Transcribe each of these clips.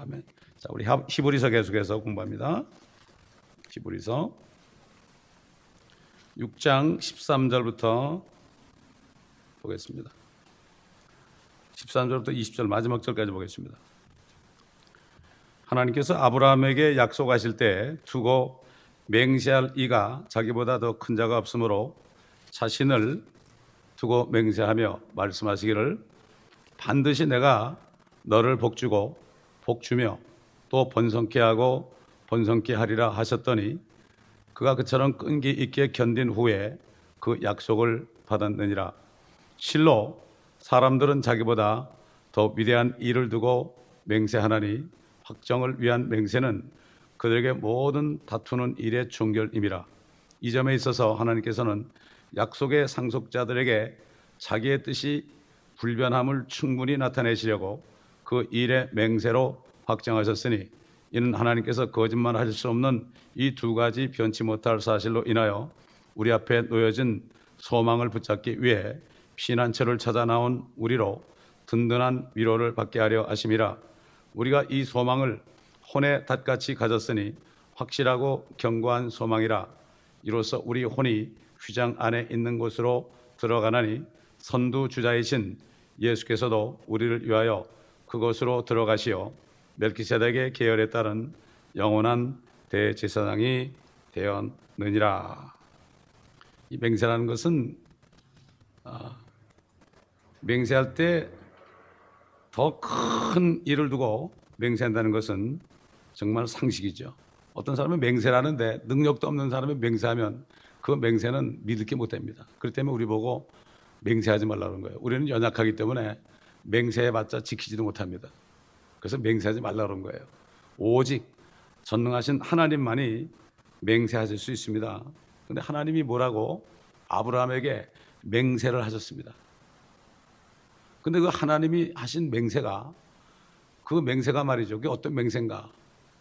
아멘. 자, 우리 히브리서 계속해서 공부합니다. 히브리서 6장 13절부터 보겠습니다. 13절부터 20절 마지막 절까지 보겠습니다. 하나님께서 아브라함에게 약속하실 때 두고 맹세할 이가 자기보다 더 큰 자가 없으므로 자신을 두고 맹세하며 말씀하시기를 반드시 내가 너를 복주고 복주며 또 번성케 하고 번성케 하리라 하셨더니 그가 그처럼 끈기 있게 견딘 후에 그 약속을 받았느니라. 실로 사람들은 자기보다 더 위대한 일을 두고 맹세하나니 확정을 위한 맹세는 그들에게 모든 다투는 일의 종결임이라. 이 점에 있어서 하나님께서는 약속의 상속자들에게 자기의 뜻이 불변함을 충분히 나타내시려고 그 일의 맹세로 확정하셨으니 이는 하나님께서 거짓말하실 수 없는 이 두 가지 변치 못할 사실로 인하여 우리 앞에 놓여진 소망을 붙잡기 위해 피난처를 찾아 나온 우리로 든든한 위로를 받게 하려 하심이라. 우리가 이 소망을 혼의 닷같이 가졌으니 확실하고 견고한 소망이라. 이로써 우리 혼이 휘장 안에 있는 곳으로 들어가나니 선두주자이신 예수께서도 우리를 위하여 그곳으로 들어가시어 멜기세덱의 계열에 따른 영원한 대제사장이 되었느니라. 이 맹세라는 것은 맹세할 때 더 큰 일을 두고 맹세한다는 것은 정말 상식이죠. 어떤 사람은 맹세라는데 능력도 없는 사람이 맹세하면 그 맹세는 믿을 게 못 됩니다. 그렇기 때문에 우리 보고 맹세하지 말라는 거예요. 우리는 연약하기 때문에 맹세해봤자 지키지도 못합니다. 그래서 맹세하지 말라는 거예요. 오직 전능하신 하나님만이 맹세하실 수 있습니다. 그런데 하나님이 뭐라고 아브라함에게 맹세를 하셨습니다. 근데 그 하나님이 하신 맹세가 그 맹세가 말이죠. 그게 어떤 맹세인가?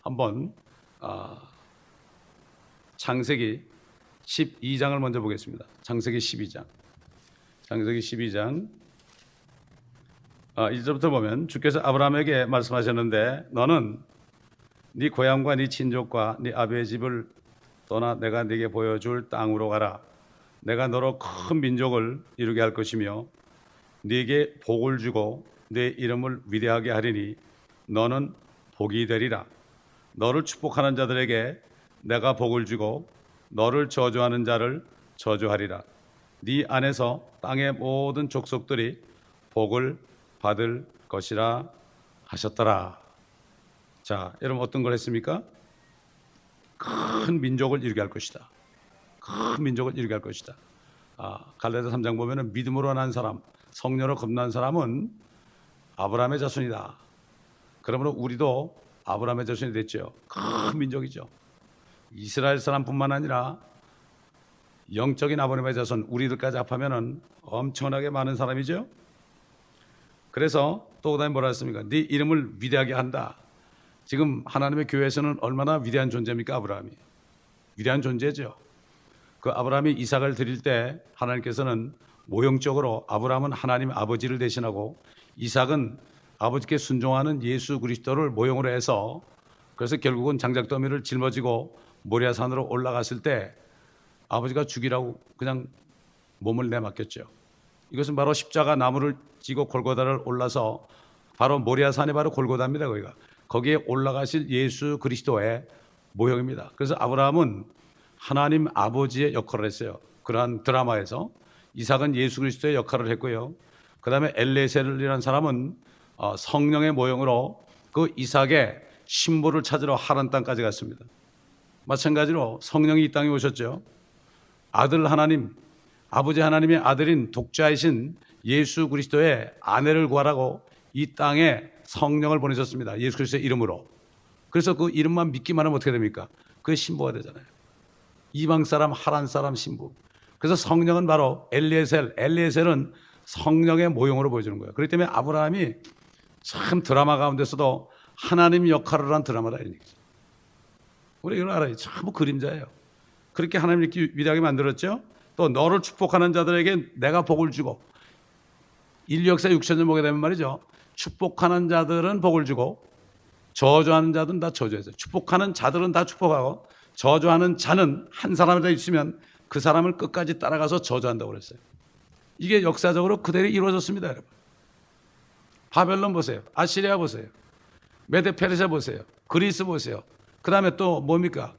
한번 창세기 12장을 먼저 보겠습니다. 창세기 12장. 창세기 12장 1절부터 보면 주께서 아브라함에게 말씀하셨는데 너는 네 고향과 네 친족과 네 아버지의 집을 떠나 내가 네게 보여줄 땅으로 가라. 내가 너로 큰 민족을 이루게 할 것이며 네게 복을 주고 네 이름을 위대하게 하리니 너는 복이 되리라. 너를 축복하는 자들에게 내가 복을 주고 너를 저주하는 자를 저주하리라. 네 안에서 땅의 모든 족속들이 복을 받을 것이라 하셨더라. 자, 여러분 어떤 걸 했습니까? 큰 민족을 이루게 할 것이다. 큰 민족을 이루게 할 것이다. 갈라디아 3장 보면은 믿음으로 난 사람, 성령으로 겁난 사람은 아브라함의 자손이다. 그러므로 우리도 아브라함의 자손이 됐죠. 큰 민족이죠. 이스라엘 사람뿐만 아니라 영적인 아버님의 자손 우리들까지 합하면은 엄청나게 많은 사람이죠. 그래서 또 그다음에 뭐라 했습니까? 네 이름을 위대하게 한다. 지금 하나님의 교회에서는 얼마나 위대한 존재입니까? 아브라함이 위대한 존재죠. 그 아브라함이 이삭을 드릴 때 하나님께서는 모형적으로 아브라함은 하나님 아버지를 대신하고 이삭은 아버지께 순종하는 예수 그리스도를 모형으로 해서 그래서 결국은 장작더미를 짊어지고 모리아산으로 올라갔을 때 아버지가 죽이라고 그냥 몸을 내맡겼죠. 이것은 바로 십자가 나무를 지고 골고다를 올라서 바로 모리아산이 바로 골고다입니다. 거기에 올라가실 예수 그리스도의 모형입니다. 그래서 아브라함은 하나님 아버지의 역할을 했어요. 그러한 드라마에서 이삭은 예수 그리스도의 역할을 했고요. 그 다음에 엘레셀이라는 사람은 성령의 모형으로 그 이삭의 신부를 찾으러 하란 땅까지 갔습니다. 마찬가지로 성령이 이 땅에 오셨죠. 아들 하나님, 아버지 하나님의 아들인 독자이신 예수 그리스도의 아내를 구하라고 이 땅에 성령을 보내셨습니다. 예수 그리스도의 이름으로. 그래서 그 이름만 믿기만 하면 어떻게 됩니까? 그게 신부가 되잖아요. 이방 사람, 하란 사람 신부. 그래서 성령은 바로 엘리에셀은 성령의 모형으로 보여주는 거예요. 그렇기 때문에 아브라함이 참 드라마 가운데서도 하나님 역할을 한 드라마다 이런 얘기죠. 우리 이걸 알아요. 전부 그림자예요. 그렇게 하나님 이렇게 위대하게 만들었죠. 또 너를 축복하는 자들에게 내가 복을 주고 인류 역사 6,000년 보게 되면 말이죠. 축복하는 자들은 복을 주고 저주하는 자들은 다 저주해서 축복하는 자들은 다 축복하고 저주하는 자는 한 사람이라 있으면 그 사람을 끝까지 따라가서 저주한다고 그랬어요. 이게 역사적으로 그대로 이루어졌습니다, 여러분. 바벨론 보세요. 아시리아 보세요. 메데 페르시아 보세요. 그리스 보세요. 그 다음에 또 뭡니까?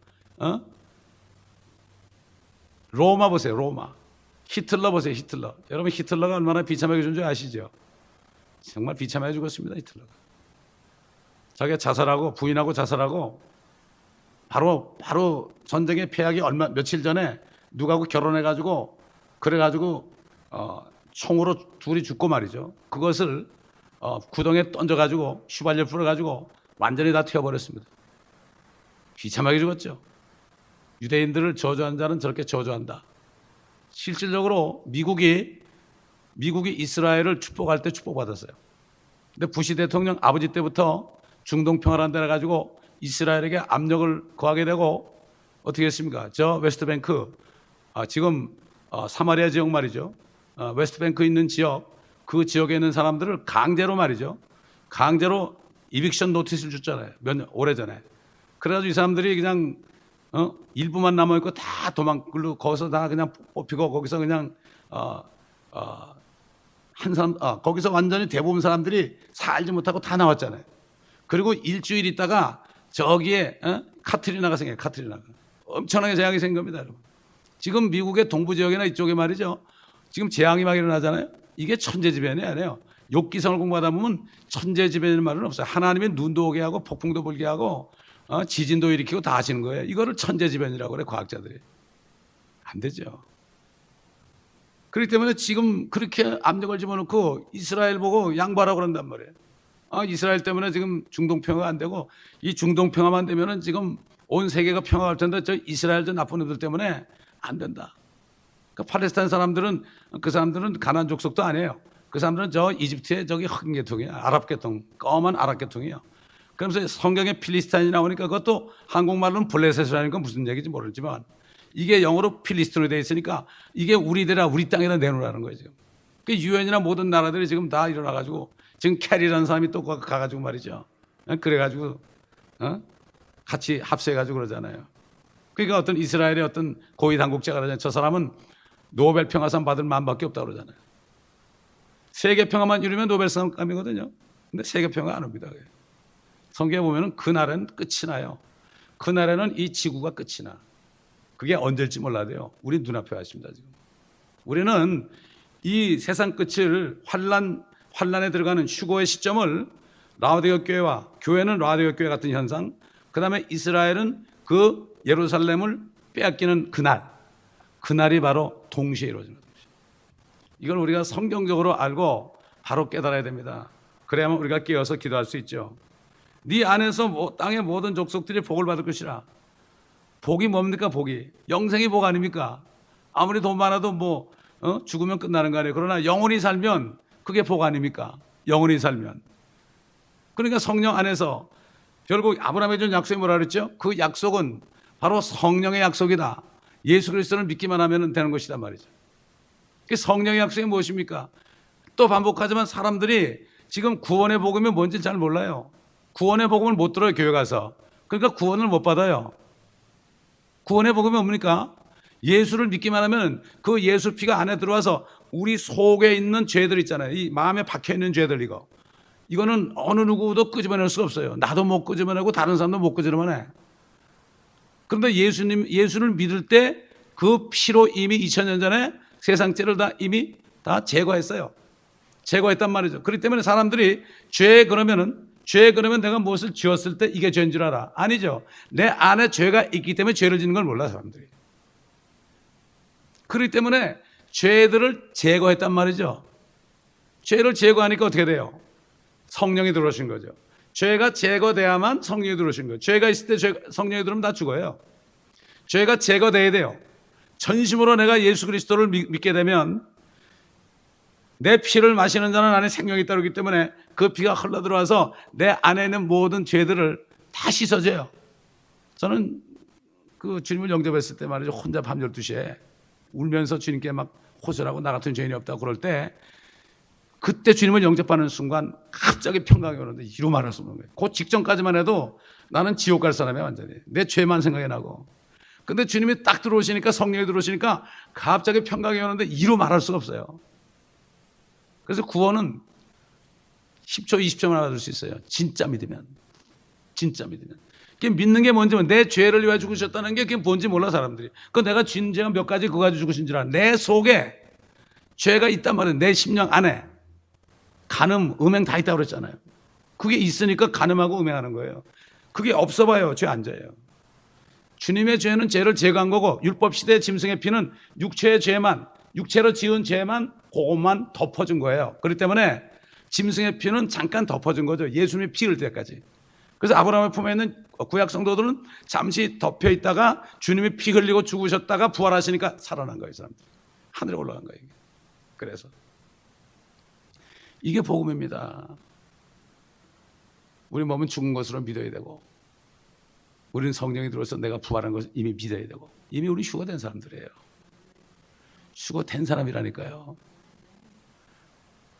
로마 보세요. 로마. 히틀러 보세요. 히틀러. 여러분 히틀러가 얼마나 비참하게 죽은 줄 아시죠? 정말 비참하게 죽었습니다. 히틀러가. 자기가 자살하고 부인하고 자살하고 바로 전쟁의 패하기 며칠 전에 누구하고 결혼해가지고 그래가지고 총으로 둘이 죽고 말이죠. 그것을 구덩이에 던져가지고 휘발유 뿌려가지고 완전히 다 튀어버렸습니다. 비참하게 죽었죠. 유대인들을 저주한 자는 저렇게 저주한다. 실질적으로 미국이 이스라엘을 축복할 때 축복받았어요. 근데 부시 대통령 아버지 때부터 중동 평화란 데라 가지고 이스라엘에게 압력을 거하게 되고 어떻게 했습니까? 저 웨스트뱅크 지금 사마리아 지역 말이죠. 웨스트뱅크 있는 지역 그 지역에 있는 사람들을 강제로 말이죠. 강제로 이빅션 노티스를 줬잖아요. 오래전에. 그래가지고 이 사람들이 그냥 일부만 남아있고 다 도망글로 거기서 다 그냥 뽑히고 거기서 그냥 한 사람 거기서 완전히 대부분 사람들이 살지 못하고 다 나왔잖아요. 그리고 일주일 있다가 저기에 카트리나가 생겨요. 카트리나가 엄청나게 재앙이 생긴 겁니다, 여러분. 지금 미국의 동부 지역이나 이쪽에 말이죠. 지금 재앙이 막 일어나잖아요. 이게 천재지변이 아니에요. 욥기성을 공부하다 보면 천재지변이라는 말은 없어요. 하나님의 눈도 오게 하고 폭풍도 불게 하고 지진도 일으키고 다 하시는 거예요. 이거를 천재지변이라고 그래 과학자들이. 안 되죠. 그렇기 때문에 지금 그렇게 압력을 집어넣고 이스라엘 보고 양보하라고 그런단 말이에요. 이스라엘 때문에 지금 중동 평화가 안 되고 이 중동 평화만 되면은 지금 온 세계가 평화할 텐데 저 이스라엘 저 나쁜 놈들 때문에 안 된다. 그러니까 팔레스타인 사람들은 그 사람들은 가나안 족속도 아니에요. 그 사람들은 저 이집트의 저기 흑인 계통이야. 아랍 계통, 검은 아랍 계통이에요. 그러면서 성경에 필리스타인이 나오니까 그것도 한국말로는 블레셋이라는 건 무슨 얘기인지 모르지만 이게 영어로 필리스틴으로 되어 있으니까 이게 우리들아 우리 땅에다 내놓으라는 거예요 지금. 그 유엔이나 모든 나라들이 지금 다 일어나가지고 지금 캐리라는 사람이 또 가가지고 말이죠. 그래가지고 같이 합세해가지고 그러잖아요. 그러니까 어떤 이스라엘의 어떤 고위 당국자가 그러잖아요. 저 사람은 노벨 평화상 받을 마음밖에 없다고 그러잖아요. 세계 평화만 이루면 노벨상감이거든요. 근데 세계 평화 안 옵니다. 성경에 보면은 그날은 끝이 나요. 그날에는 이 지구가 끝이 나. 그게 언제일지 몰라도요. 우리 눈앞에 왔습니다 지금. 우리는 이 세상 끝을 환란에 들어가는 휴거의 시점을 라오디게아 교회와 교회는 라오디게아 교회 같은 현상, 그 다음에 이스라엘은 그 예루살렘을 빼앗기는 그날이 바로 동시에 이루어지는 것입니다. 이걸 우리가 성경적으로 알고 바로 깨달아야 됩니다. 그래야만 우리가 깨어서 기도할 수 있죠. 네 안에서 땅의 모든 족속들이 복을 받을 것이라. 복이 뭡니까? 복이 영생이 복 아닙니까? 아무리 돈 많아도 죽으면 끝나는 거 아니에요. 그러나 영원히 살면 그게 복 아닙니까? 영원히 살면. 그러니까 성령 안에서 결국 아브라함에 준 약속이 뭐라 그랬죠? 그 약속은 바로 성령의 약속이다. 예수 그리스도를 믿기만 하면 되는 것이다 말이죠. 그 성령의 약속이 무엇입니까? 또 반복하지만 사람들이 지금 구원의 복음이 뭔지 잘 몰라요. 구원의 복음을 못 들어요, 교회 가서. 그러니까 구원을 못 받아요. 구원의 복음이 뭡니까? 예수를 믿기만 하면 그 예수 피가 안에 들어와서 우리 속에 있는 죄들 있잖아요. 이 마음에 박혀있는 죄들 이거는 어느 누구도 끄집어낼 수가 없어요. 나도 못 끄집어내고 다른 사람도 못 끄집어내. 그런데 예수를 믿을 때 그 피로 이미 2000년 전에 세상 죄를 다 이미 다 제거했어요. 제거했단 말이죠. 그렇기 때문에 사람들이 죄 그러면 내가 무엇을 지었을 때 이게 죄인 줄 알아. 아니죠. 내 안에 죄가 있기 때문에 죄를 짓는 걸 몰라 사람들이. 그렇기 때문에 죄들을 제거했단 말이죠. 죄를 제거하니까 어떻게 돼요? 성령이 들어오신 거죠. 죄가 제거돼야만 성령이 들어오신 거예요. 죄가 있을 때 성령이 들어오면 다 죽어요. 죄가 제거돼야 돼요. 전심으로 내가 예수 그리스도를 믿게 되면 내 피를 마시는 자는 안에 생명이 따르기 때문에 그 피가 흘러들어와서 내 안에 있는 모든 죄들을 다 씻어줘요. 저는 그 주님을 영접했을 때 말이죠. 혼자 밤 12시에 울면서 주님께 막 호소하고 나 같은 죄인이 없다고 그럴 때 그때 주님을 영접하는 순간 갑자기 평강이 오는데 이루 말할 수 없는 거예요. 그 직전까지만 해도 나는 지옥 갈 사람이야, 완전히. 내 죄만 생각이 나고. 근데 주님이 딱 들어오시니까, 성령이 들어오시니까 갑자기 평강이 오는데 이루 말할 수가 없어요. 그래서 구원은 10초, 20초만 받을 수 있어요. 진짜 믿으면. 진짜 믿으면. 믿는 게 뭔지, 내 죄를 위하여 죽으셨다는 게 그게 뭔지 몰라, 사람들이. 내가 죄가 몇 가지 그거 가지고 죽으신 줄 알아. 내 속에 죄가 있단 말이에요. 내 심령 안에. 간음, 음행 다 있다고 그랬잖아요. 그게 있으니까 간음하고 음행하는 거예요. 그게 없어 봐요. 죄 안 져요. 주님의 죄는 죄를 제거한 거고, 율법 시대의 짐승의 피는 육체의 죄만, 육체로 지은 죄만 그것만 덮어준 거예요. 그렇기 때문에 짐승의 피는 잠깐 덮어준 거죠. 예수님의 피 흘릴 때까지. 그래서 아브라함의 품에 있는 구약 성도들은 잠시 덮여 있다가 주님이 피 흘리고 죽으셨다가 부활하시니까 살아난 거예요, 사람들. 하늘에 올라간 거예요. 그래서 이게 복음입니다. 우리 몸은 죽은 것으로 믿어야 되고, 우리는 성령이 들어서 내가 부활한 것을 이미 믿어야 되고, 이미 우리 휴거된 사람들이에요. 휴거된 사람이라니까요.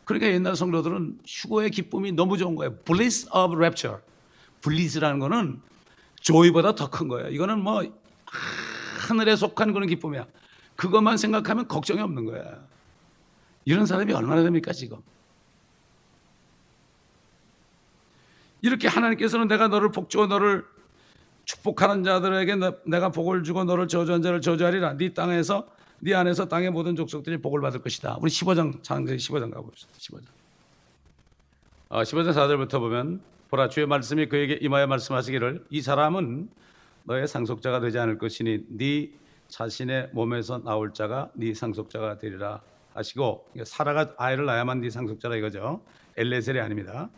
그러니까 옛날 성도들은 휴거의 기쁨이 너무 좋은 거예요. Bliss of rapture. 블리스라는 거는 조이보다 더 큰 거예요. 이거는 뭐 하늘에 속한 그런 기쁨이야. 그것만 생각하면 걱정이 없는 거야. 이런 사람이 얼마나 됩니까, 지금? 이렇게 하나님께서는 내가 너를 복주어 너를 축복하는 자들에게 내가 복을 주고 너를 저주한 자를 저주하리라. 네 땅에서, 네 안에서 땅의 모든 족속들이 복을 받을 것이다. 우리 15장, 창세기 15장 가봅시다. 15장. 15장 4절부터 보면, 보라, 주의 말씀이 그에게 임하여 말씀하시기를, 이 사람은 너의 상속자가 되지 않을 것이니 네 자신의 몸에서 나올 자가 네 상속자가 되리라 하시고, 사라가 아이를 낳아야만 네 상속자라 이거죠. 엘레셀이 아닙니다.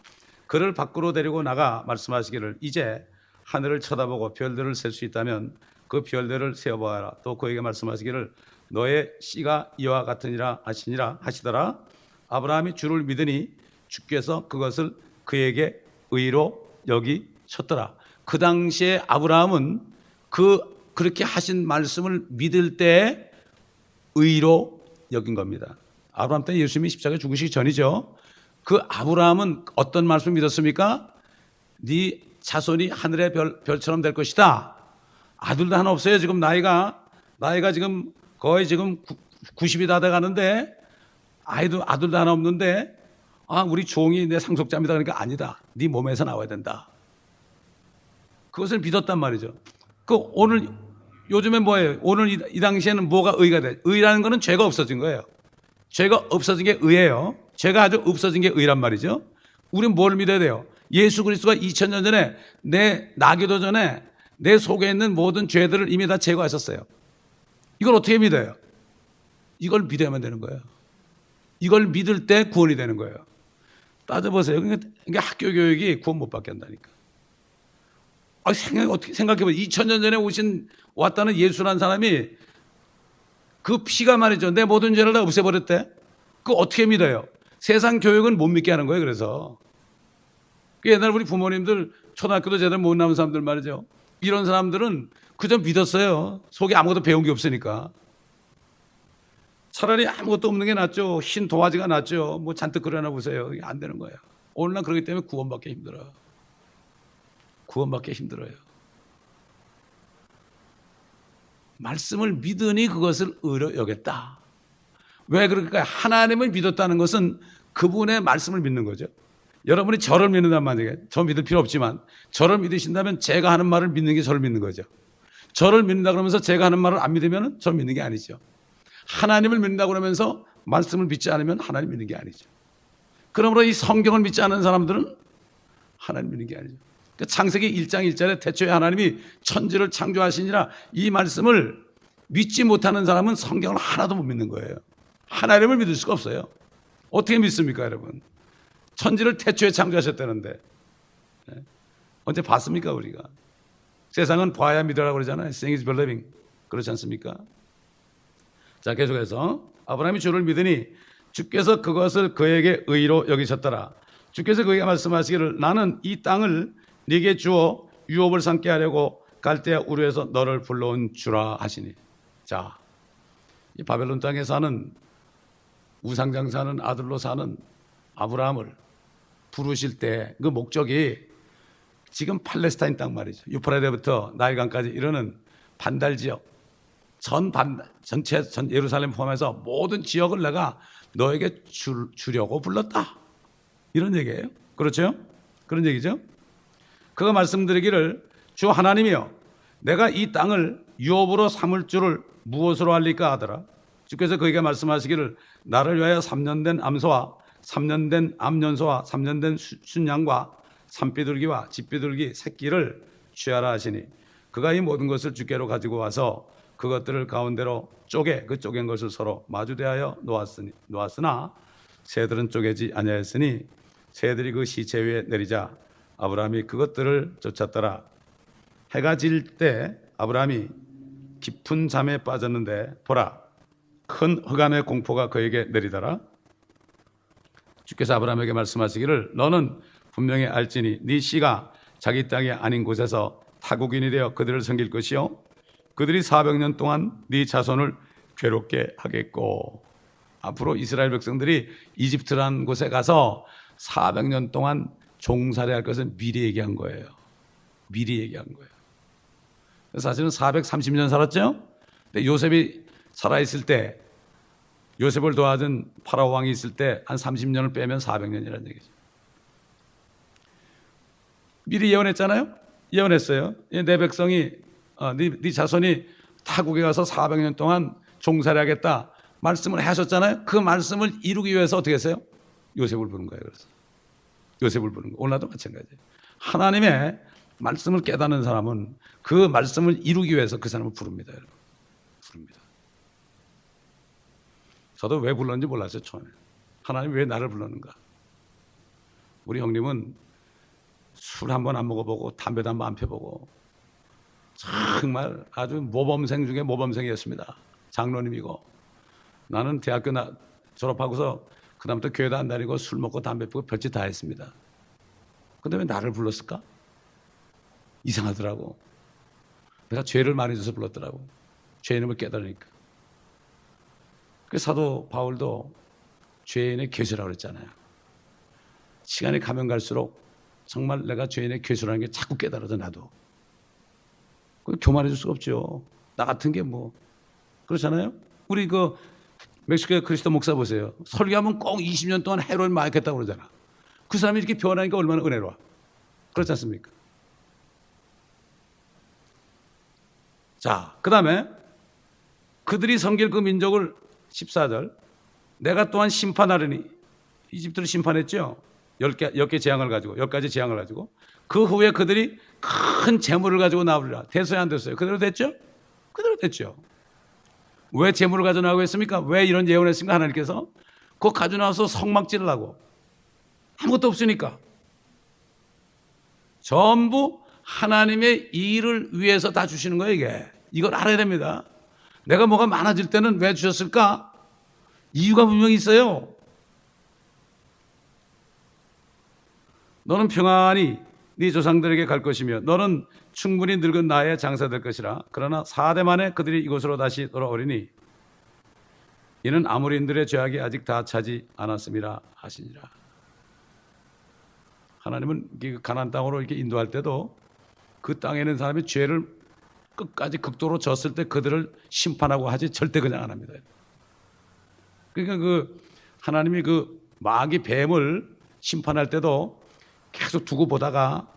그를 밖으로 데리고 나가 말씀하시기를, 이제 하늘을 쳐다보고 별들을 셀 수 있다면 그 별들을 세어보아라. 또 그에게 말씀하시기를, 너의 씨가 이와 같으니라 하시더라. 아브라함이 주를 믿으니 주께서 그것을 그에게 의로 여기셨더라. 그 당시에 아브라함은 그렇게 하신 말씀을 믿을 때 의로 여긴 겁니다. 아브라함 때 예수님이 십자가에 죽으시기 전이죠. 그 아브라함은 어떤 말씀을 믿었습니까? 네 자손이 하늘의 별처럼 될 것이다. 아들도 하나 없어요. 지금 나이가 지금 거의 지금 90이 다 돼가는데 아들도 하나 없는데, 우리 종이 내 상속자입니다. 그러니까 아니다. 네 몸에서 나와야 된다. 그것을 믿었단 말이죠. 오늘 요즘에 뭐예요? 오늘 이 당시에는 뭐가 의가 돼? 의라는 거는 죄가 없어진 거예요. 죄가 없어진 게 의예요. 죄가 아주 없어진 게 의란 말이죠. 우리는 뭘 믿어야 돼요? 예수 그리스도가 2000년 전에 나기도 전에 내 속에 있는 모든 죄들을 이미 다 제거하셨어요. 이걸 어떻게 믿어요? 이걸 믿어야만 되는 거예요. 이걸 믿을 때 구원이 되는 거예요. 따져보세요. 그러니까 학교 교육이 구원 못 받게 한다니까. 어떻게 생각해보세요. 2000년 전에 왔다는 예수라는 사람이 그 피가 말이죠. 내 모든 죄를 다 없애버렸대. 그거 어떻게 믿어요? 세상 교육은 못 믿게 하는 거예요. 그래서 옛날 우리 부모님들 초등학교도 제대로 못 나온 사람들 말이죠. 이런 사람들은 그저 믿었어요. 속에 아무것도 배운 게 없으니까. 차라리 아무것도 없는 게 낫죠. 흰 도화지가 낫죠. 뭐 잔뜩 그려놔 보세요. 이게 안 되는 거예요. 오늘날 그렇기 때문에 구원받기 힘들어요. 구원받기 힘들어요. 말씀을 믿으니 그것을 의로 여겼다. 왜 그럴까요? 하나님을 믿었다는 것은 그분의 말씀을 믿는 거죠. 여러분이 저를 믿는단 말이에요. 저 믿을 필요 없지만 저를 믿으신다면 제가 하는 말을 믿는 게 저를 믿는 거죠. 저를 믿는다 그러면서 제가 하는 말을 안 믿으면 저를 믿는 게 아니죠. 하나님을 믿는다 그러면서 말씀을 믿지 않으면 하나님 믿는 게 아니죠. 그러므로 이 성경을 믿지 않는 사람들은 하나님 믿는 게 아니죠. 그러니까 창세기 1장 1절에 태초에 하나님이 천지를 창조하시니라, 이 말씀을 믿지 못하는 사람은 성경을 하나도 못 믿는 거예요. 하나님을 믿을 수가 없어요. 어떻게 믿습니까, 여러분? 천지를 태초에 창조하셨다는데 언제 봤습니까, 우리가? 세상은 봐야 믿으라고 그러잖아요. Seeing is believing. 그렇지 않습니까? 자, 계속해서 아브라함이 주를 믿으니 주께서 그것을 그에게 의로 여기셨더라. 주께서 그에게 말씀하시기를, 나는 이 땅을 네게 주어 유업을 삼게 하려고 갈대아 우르에서 너를 불러온 주라 하시니. 자, 이 바벨론 땅에 사는 우상장 사는 아들로 사는 아브라함을 부르실 때 그 목적이 지금 팔레스타인 땅 말이죠. 유프라데부터 나일강까지 이르는 반달 지역, 전체 예루살렘 포함해서 모든 지역을 내가 너에게 주려고 불렀다. 이런 얘기예요. 그렇죠? 그런 얘기죠. 그가 말씀드리기를 주 하나님이여 내가 이 땅을 유업으로 삼을 줄을 무엇으로 알리까 하더라. 주께서 그에게 말씀하시기를 나를 위하여 3년 된 암소와 3년 된 암연소와 3년 된 순양과 산비둘기와 집비둘기 새끼를 취하라 하시니 그가 이 모든 것을 주께로 가지고 와서 그것들을 가운데로 그 쪼갠 것을 서로 마주대하여 놓았으나 새들은 쪼개지 아니하였으니 새들이 그 시체 위에 내리자 아브라함이 그것들을 쫓았더라. 해가 질 때 아브라함이 깊은 잠에 빠졌는데 보라 큰 흑암의 공포가 그에게 내리더라. 주께서 아브라함에게 말씀하시기를 너는 분명히 알지니 네 씨가 자기 땅이 아닌 곳에서 타국인이 되어 그들을 섬길 것이요 그들이 400년 동안 네 자손을 괴롭게 하겠고 앞으로 이스라엘 백성들이 이집트라는 곳에 가서 400년 동안 종살이할 것은 미리 얘기한 거예요. 미리 얘기한 거예요. 사실은 430년 살았죠. 근데 요셉이 살아있을 때 요셉을 도와준 파라오 왕이 있을 때 한 30년을 빼면 400년이라는 얘기죠. 미리 예언했잖아요. 예언했어요. 내 백성이 네 자손이 타국에 가서 400년 동안 종살이하겠다 말씀을 하셨잖아요. 그 말씀을 이루기 위해서 어떻게 했어요? 요셉을 부른 거예요. 그래서 요셉을 부른 거. 오늘도 마찬가지예요. 하나님의 말씀을 깨닫는 사람은 그 말씀을 이루기 위해서 그 사람을 부릅니다. 여러분. 부릅니다. 저도 왜 불렀는지 몰랐어요. 처음에. 하나님 왜 나를 불렀는가. 우리 형님은 술 한 번 안 먹어보고 담배도 한 번 안 펴보고 정말 아주 모범생 중에 모범생이었습니다. 장로님이고 나는 대학교 졸업하고서 그 다음부터 교회도 안 다니고 술 먹고 담배 피우고 별짓 다 했습니다. 근데 왜 나를 불렀을까? 이상하더라고. 내가 죄를 많이 져서 불렀더라고. 죄인임을 깨달으니까. 그 사도 바울도 죄인의 괴수라고 그랬잖아요. 시간이 가면 갈수록 정말 내가 죄인의 괴수라는 게 자꾸 깨달아져 나도. 교만해 줄 수가 없죠. 나 같은 게 뭐 그렇잖아요. 우리 그 멕시코의 그리스도 목사 보세요. 설교하면 꼭 20년 동안 헤로인 마약했다고 그러잖아. 그 사람이 이렇게 변하니까 얼마나 은혜로워. 그렇지 않습니까? 자, 그 다음에 그들이 섬길 그 민족을 14절 내가 또한 심판하려니 이집트를 심판했죠. 10개 재앙을 가지고 10가지 재앙을 가지고 그 후에 그들이 큰 재물을 가지고 나오리라. 됐어요 안 됐어요? 그대로 됐죠? 그대로 됐죠. 왜 재물을 가져 나오고 했습니까? 왜 이런 예언을 했습니까? 하나님께서 그거 가져 나와서 성막질을 하고 아무것도 없으니까 전부 하나님의 일을 위해서 다 주시는 거예요. 이걸 알아야 됩니다. 내가 뭐가 많아질 때는 왜 주셨을까? 이유가 분명히 있어요. 너는 평안히 네 조상들에게 갈 것이며 너는 충분히 늙은 나이에 장사될 것이라. 그러나 4대 만에 그들이 이곳으로 다시 돌아오리니 이는 아모리인들의 죄악이 아직 다 차지 않았음이라 하시니라. 하나님은 가나안 땅으로 이렇게 인도할 때도 그 땅에 있는 사람이 죄를 끝까지 극도로 졌을 때 그들을 심판하고 하지 절대 그냥 안 합니다. 그러니까 그 하나님이 그 마귀 뱀을 심판할 때도 계속 두고 보다가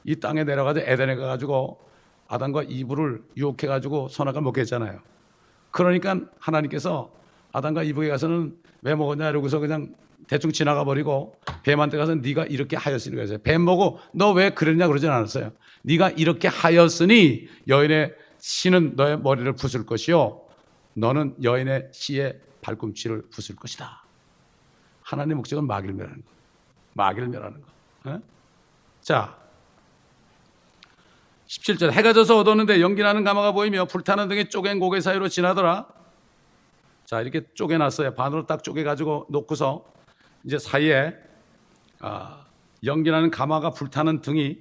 이 땅에 내려가서 에덴에 가가지고 아담과 이브를 유혹해가지고 선악을 먹게 했잖아요. 그러니까 하나님께서 아담과 이브에 가서는 왜 먹었냐 이러고서 그냥 대충 지나가 버리고 뱀한테 가서 네가 이렇게 하였으니 그랬어요. 뱀 보고 너 왜 그랬냐 그러진 않았어요. 네가 이렇게 하였으니 여인의 씨는 너의 머리를 부술 것이요 너는 여인의 씨의 발꿈치를 부술 것이다. 하나님의 목적은 마귀를 멸하는 거. 마귀를 멸하는 거. 에? 자 17절 해가 져서 어두웠는데 연기나는 가마가 보이며 불타는 등이 쪼갠 고개 사이로 지나더라. 자 이렇게 쪼개놨어요. 반으로 딱 쪼개가지고 놓고서 이제 사이에 연기나는 가마가 불타는 등이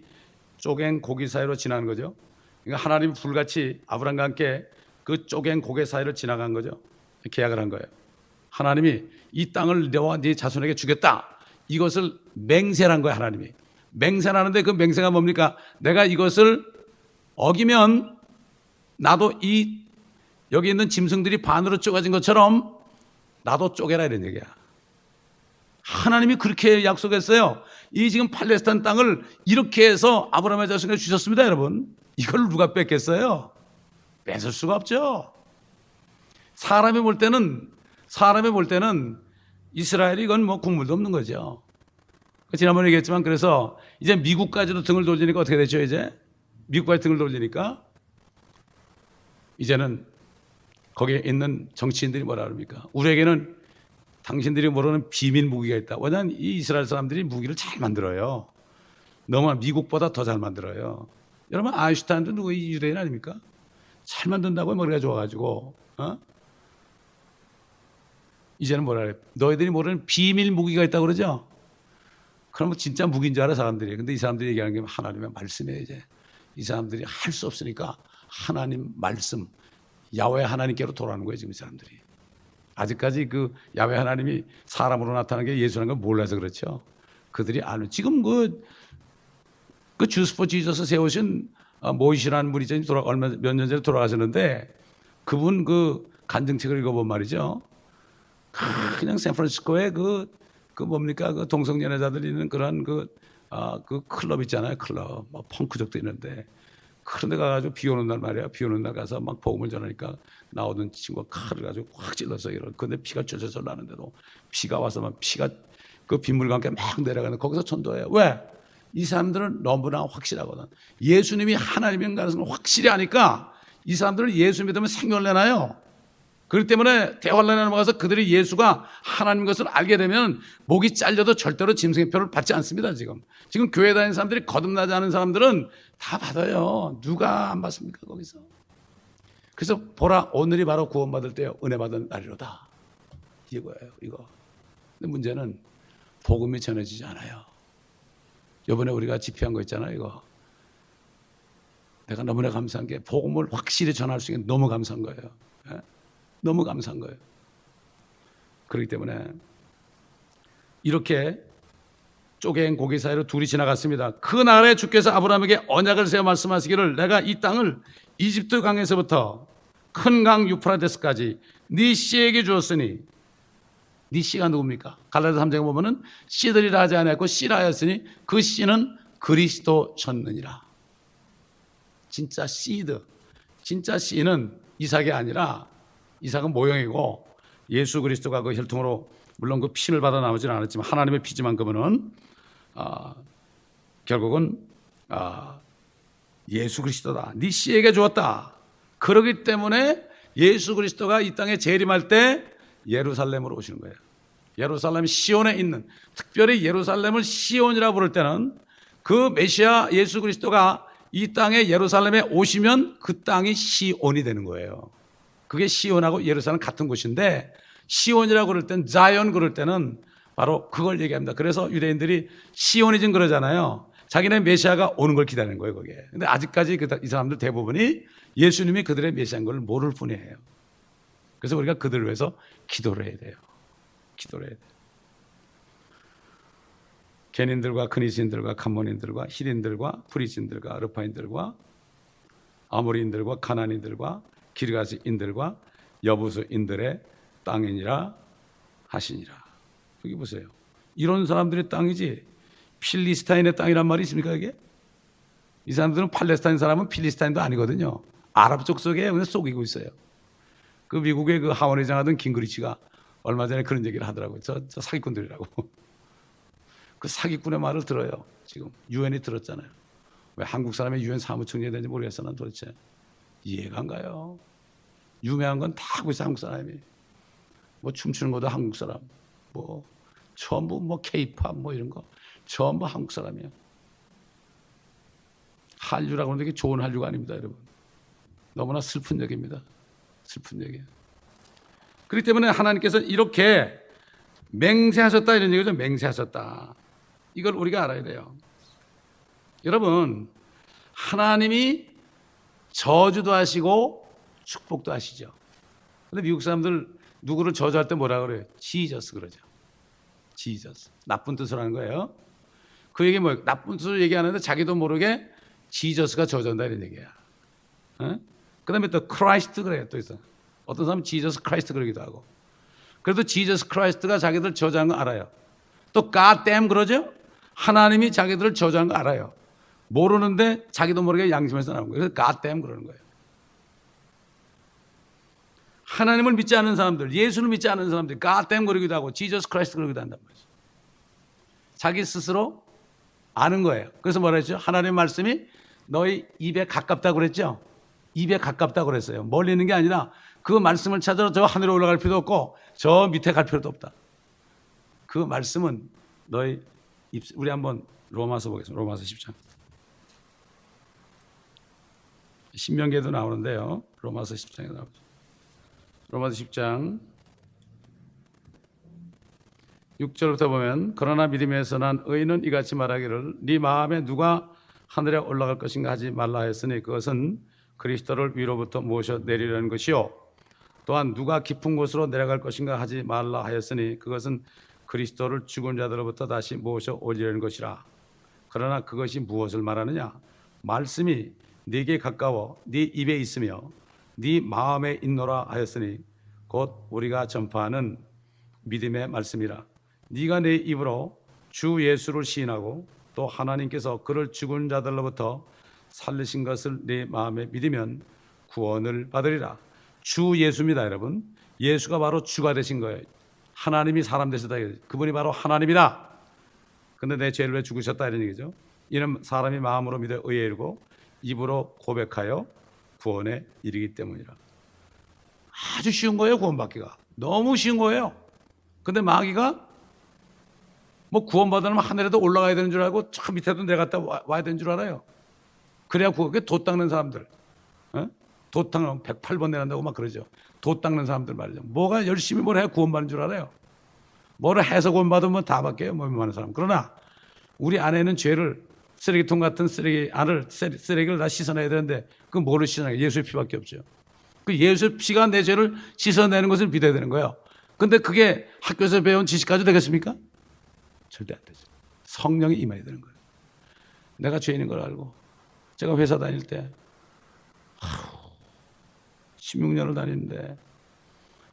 쪼갠 고개 사이로 지나는 거죠. 그러니까 하나님이 불같이 아브람과 함께 그 쪼갠 고개 사이를 지나간 거죠. 계약을 한 거예요. 하나님이 이 땅을 너와 네 자손에게 주겠다. 이것을 맹세한 거예요. 하나님이 맹세하는데 그 맹세가 뭡니까? 내가 이것을 어기면 나도 이 여기 있는 짐승들이 반으로 쪼개진 것처럼 나도 쪼개라 이런 얘기야. 하나님이 그렇게 약속했어요. 이 지금 팔레스타인 땅을 이렇게 해서 아브라함의 자손에게 주셨습니다. 여러분, 이걸 누가 뺏겠어요? 뺏을 수가 없죠. 사람이 볼 때는 이스라엘이 이건 뭐 국물도 없는 거죠. 지난번에 얘기했지만, 그래서 이제 미국까지도 등을 돌리니까 어떻게 되죠? 이제 미국까지 등을 돌리니까 이제는 거기에 있는 정치인들이 뭐라 그럽니까? 우리에게는 당신들이 모르는 비밀 무기가 있다. 왜냐하면 이 이스라엘 사람들이 무기를 잘 만들어요. 너무 미국보다 더 잘 만들어요. 여러분, 아인슈타인도 누구 유대인 아닙니까? 잘 만든다고 머리가 좋아가지고, 이제는 뭐라 그래? 너희들이 모르는 비밀 무기가 있다고 그러죠? 그러면 진짜 무기인 줄 알아, 사람들이. 근데 이 사람들이 얘기하는 게 하나님의 말씀이에요, 이제. 이 사람들이 할 수 없으니까 하나님 말씀, 야훼 하나님께로 돌아오는 거예요, 지금 이 사람들이. 아직까지 그 야훼 하나님이 사람으로 나타나는 게 예수라는 걸 몰라서 그렇죠. 그들이 아는, 지금 그 주스 포 지저스 세우신 모이시라는 분이 몇 년 전에 돌아가셨는데, 그분 그 간증책을 읽어본 말이죠. 그냥 샌프란시스코에 그 뭡니까? 그 동성연애자들이 있는 그런 그 클럽 있잖아요. 클럽. 뭐 펑크족도 있는데. 그런데 가가지고 비 오는 날 말이야. 비 오는 날 가서 막 복음을 전하니까 나오던 친구가 칼을 가지고 확 찔러서 이런. 근데 피가 쫄쫄 나는데도 피가 와서 막 피가 그 빗물과 함께 막 내려가는 거기서 전도해요. 왜? 이 사람들은 너무나 확실하거든. 예수님이 하나님인 가능성을 확실히 아니까 이 사람들은 예수 믿으면 생명을 내놔요. 그렇기 때문에 대환란에 넘어가서 그들이 예수가 하나님 것을 알게 되면 목이 잘려도 절대로 짐승의 표를 받지 않습니다. 지금 교회 다니는 사람들이 거듭나지 않은 사람들은 다 받아요. 누가 안 받습니까 거기서? 그래서 보라, 오늘이 바로 구원받을 때요 은혜 받은 날이로다. 이거예요, 이거. 근데 문제는 복음이 전해지지 않아요. 이번에 우리가 집회한 거 있잖아요, 이거. 내가 너무나 감사한 게 복음을 확실히 전할 수 있는 게 너무 감사한 거예요. 예? 너무 감사한 거예요. 그렇기 때문에 이렇게 쪼갠 고기 사이로 둘이 지나갔습니다. 그 날에 주께서 아브라함에게 언약을 세워 말씀하시기를 내가 이 땅을 이집트 강에서부터 큰 강 유프라데스까지 네 씨에게 주었으니, 네 씨가 누굽니까? 갈라디아 3장에 보면은 씨들이라 하지 않았고 씨라 하였으니 그 씨는 그리스도 셨느니라. 진짜 씨드, 진짜 씨는 이삭이 아니라, 이삭은 모형이고 예수 그리스도가 그 혈통으로 물론 그 피를 받아 나오지는 않았지만 하나님의 피지만 그분은 결국은 예수 그리스도다. 네 씨에게 주었다. 그렇기 때문에 예수 그리스도가 이 땅에 재림할 때 예루살렘으로 오시는 거예요. 예루살렘 시온에 있는, 특별히 예루살렘을 시온이라고 부를 때는 그 메시아 예수 그리스도가 이 땅에 예루살렘에 오시면 그 땅이 시온이 되는 거예요. 그게 시온하고 예루살렘 같은 곳인데, 시온이라고 그럴 땐, 자이언 그럴 때는 바로 그걸 얘기합니다. 그래서 유대인들이 시오니즘 그러잖아요. 자기네 메시아가 오는 걸 기다리는 거예요, 거기에. 근데 아직까지 이 사람들 대부분이 예수님이 그들의 메시아인 걸 모를 뿐이에요. 그래서 우리가 그들을 위해서 기도를 해야 돼요. 기도를 해야 돼요. 게닌들과 그니스인들과 감몬인들과 히린들과 프리스인들과 르파인들과 아모리인들과 가나안인들과 기르가스인들과 여부수인들의 땅이니라 하시니라. 여기 보세요. 이런 사람들의 땅이지 필리스타인의 땅이란 말이 있습니까? 이게? 이 사람들은 팔레스타인 사람은 필리스타인도 아니거든요. 아랍 쪽 속에 그냥 속이고 있어요. 그 미국의 그 하원의장 하던 깅그리치가 얼마 전에 그런 얘기를 하더라고요. 저 사기꾼들이라고. 그 사기꾼의 말을 들어요. 지금 유엔이 들었잖아요. 왜 한국 사람이 유엔 사무총장이 되는지 모르겠어. 난 도대체 이해가 안 가요. 유명한 건 다 하고 있어. 한국 사람이. 뭐 춤추는 것도 한국 사람, 뭐 전부 뭐 케이팝 뭐 이런 거 전부 한국 사람이에요. 한류라고 하는 게 좋은 한류가 아닙니다, 여러분. 너무나 슬픈 얘기입니다. 슬픈 얘기예요. 그렇기 때문에 하나님께서 이렇게 맹세하셨다 이런 얘기죠. 맹세하셨다. 이걸 우리가 알아야 돼요. 여러분, 하나님이 저주도 하시고 축복도 하시죠. 근데 미국 사람들 누구를 저주할 때 뭐라 그래요? 지저스 그러죠. 지저스. 나쁜 뜻을 하는 거예요. 그 얘기 뭐예요? 나쁜 뜻을 얘기하는데 자기도 모르게 지저스가 젖어온다 이런 얘기야. 그 다음에 또 크라이스트 그래요. 또 있어. 어떤 사람은 지저스 크라이스트 그러기도 하고. 그래도 지저스 크라이스트가 자기들 저주한 거 알아요. 또 God damn 그러죠? 하나님이 자기들을 저주한 거 알아요. 모르는데 자기도 모르게 양심에서 나오는 거예요. 그래서 God damn 그러는 거예요. 하나님을 믿지 않는 사람들, 예수를 믿지 않는 사람들이 God damn 그러기도 하고 지저스 크라이스트 그러기도 한단 말이죠. 자기 스스로 아는 거예요. 그래서 뭐라 했죠? 하나님의 말씀이 너희 입에 가깝다고 그랬죠? 입에 가깝다고 그랬어요. 멀리 있는 게 아니라 그 말씀을 찾으러 저 하늘에 올라갈 필요도 없고 저 밑에 갈 필요도 없다. 그 말씀은 너희 우리 한번 로마서 보겠습니다. 로마서 10장. 신명기에도 나오는데요. 로마서 10장에 나오죠. 로마서 10장 6절부터 보면 그러나 믿음에서 난 의인은 이같이 말하기를 네 마음에 누가 하늘에 올라갈 것인가 하지 말라 했으니 그것은 그리스도를 위로부터 모셔 내리려는 것이요 또한 누가 깊은 곳으로 내려갈 것인가 하지 말라 하였으니 그것은 그리스도를 죽은 자들로부터 다시 모셔 올리려는 것이라. 그러나 그것이 무엇을 말하느냐? 말씀이 네게 가까워 네 입에 있으며 네 마음에 있노라 하였으니 곧 우리가 전파하는 믿음의 말씀이라. 네가 내 입으로 주 예수를 시인하고 또 하나님께서 그를 죽은 자들로부터 살리신 것을 내 마음에 믿으면 구원을 받으리라. 주 예수입니다, 여러분. 예수가 바로 주가 되신 거예요. 하나님이 사람 되셨다. 그분이 바로 하나님이다. 근데 내 죄를 왜 죽으셨다 이런 얘기죠. 이는 사람이 마음으로 믿어 의에 이르고 입으로 고백하여 구원에 이르기 때문이라. 아주 쉬운 거예요, 구원받기가. 너무 쉬운 거예요. 근데 마귀가 뭐 구원받으려면 하늘에도 올라가야 되는 줄 알고 저 밑에도 내려갔다 와야 되는 줄 알아요. 그래야 그게 돛 닦는 사람들, 돛 닦는 108번 내란다고 막 그러죠. 돛 닦는 사람들 말이죠. 뭐가 열심히 뭘 해야 구원받는 줄 알아요. 뭐를 해서 구원받으면 다 받게요, 뭐 많은 사람. 그러나 우리 안에는 죄를 쓰레기통 같은 쓰레기를 다 씻어내야 되는데 그 뭐를 씻어내요? 예수의 피밖에 없죠. 그 예수의 피가 내 죄를 씻어내는 것을 믿어야 되는 거예요. 근데 그게 학교에서 배운 지식까지 되겠습니까? 절대 안 되죠. 성령이 임해야 되는 거예요. 내가 죄인인 걸 알고 제가 회사 다닐 때 16년을 다니는데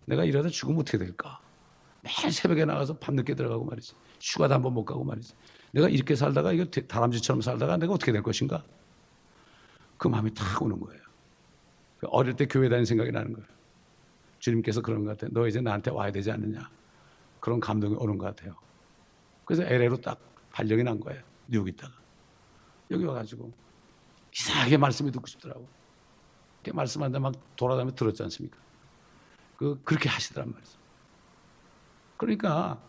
내가 이러다 죽으면 어떻게 될까? 매일 새벽에 나가서 밤늦게 들어가고 말이지. 휴가도 한 번 못 가고 말이지. 내가 이렇게 살다가 이거 다람쥐처럼 살다가 내가 어떻게 될 것인가? 그 마음이 탁 오는 거예요. 어릴 때 교회 다니는 생각이 나는 거예요. 주님께서 그런 것 같아요. 너 이제 나한테 와야 되지 않느냐. 그런 감동이 오는 것 같아요. 그래서 LA로 딱 발령이 난 거예요. 뉴욕 있다가. 여기 와가지고 이상하게 말씀이 듣고 싶더라고. 이렇게 말씀하는데 막 돌아다니며 들었지 않습니까? 그렇게 하시더란 말이죠. 그러니까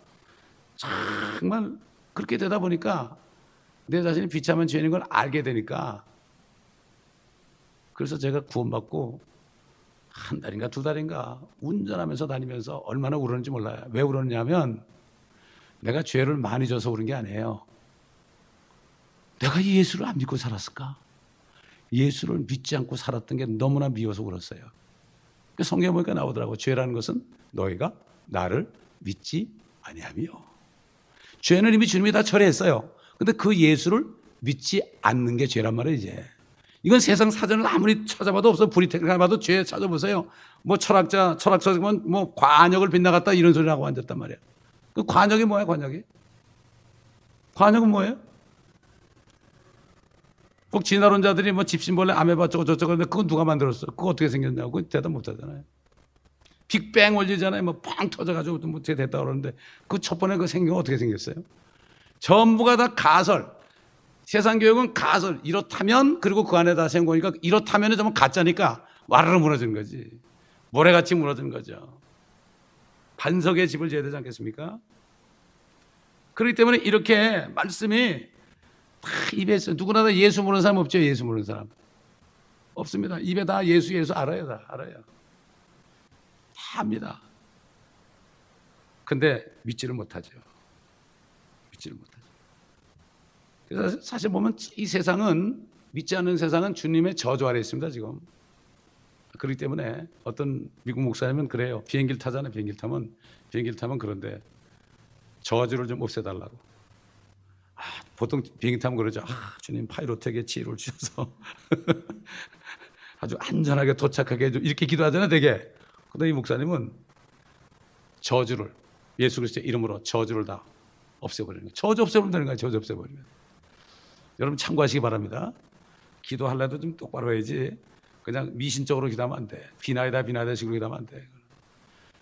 정말 그렇게 되다 보니까 내 자신이 비참한 죄인인 걸 알게 되니까 그래서 제가 구원받고 한 달인가 두 달인가 운전하면서 다니면서 얼마나 울었는지 몰라요. 왜 울었냐면 내가 죄를 많이 져서 울은 게 아니에요. 내가 예수를 안 믿고 살았을까? 예수를 믿지 않고 살았던 게 너무나 미워서 울었어요. 성경에 보니까 나오더라고. 죄라는 것은 너희가 나를 믿지 아니하며. 죄는 이미 주님이 다 처리했어요. 근데 그 예수를 믿지 않는 게 죄란 말이에요, 이제. 이건 세상 사전을 아무리 찾아봐도 없어. 브리테크를 봐도 죄 찾아보세요. 뭐 철학자면 뭐 관역을 빗나갔다 이런 소리를 하고 앉았단 말이에요. 그 관역이 뭐야, 관역이? 관역은 뭐예요? 꼭 진화론자들이 뭐 집신벌레 아메바 저쩌고 그러는데 그건 누가 만들었어? 그거 어떻게 생겼냐고 그거 대답 못 하잖아요. 빅뱅 원리잖아요. 뭐 팡 터져가지고 뭐 어떻게 됐다 그러는데 그 첫 번에 그 생긴 건 어떻게 생겼어요? 전부가 다 가설. 세상 교육은 가설. 이렇다면 그리고 그 안에 다 세운 거니까 이렇다면은 정말 가짜니까 와르르 무너지는 거지. 모래같이 무너지는 거죠. 반석의 집을 지어야 되지 않겠습니까? 그렇기 때문에 이렇게 말씀이 다 입에 있어요. 누구나 다 예수 모르는 사람 없죠. 예수 모르는 사람 없습니다. 입에 다 예수 알아요. 다 알아요. 다 압니다. 근데 믿지를 못하죠. 믿지를 못하죠. 그래서 사실 보면 이 세상은, 믿지 않는 세상은 주님의 저주 아래 있습니다, 지금. 그렇기 때문에 어떤 미국 목사님은 그래요. 비행기를 타잖아요. 비행기를 타면 그런데 저주를 좀 없애달라고. 보통 비행기 타면 그러죠. 주님 파이로트에게 지혜를 주셔서 아주 안전하게 도착하게 해줘. 이렇게 기도하잖아요, 되게. 근데 이 목사님은 저주를, 예수 그리스도의 이름으로 저주를 다 없애버리는 거예요. 저주 없애버리면 되는 거예요. 저주 없애버리면. 여러분 참고하시기 바랍니다. 기도하려도 좀 똑바로 해야지 그냥 미신적으로 기도하면 안 돼. 비나이다 식으로 기도하면 안 돼.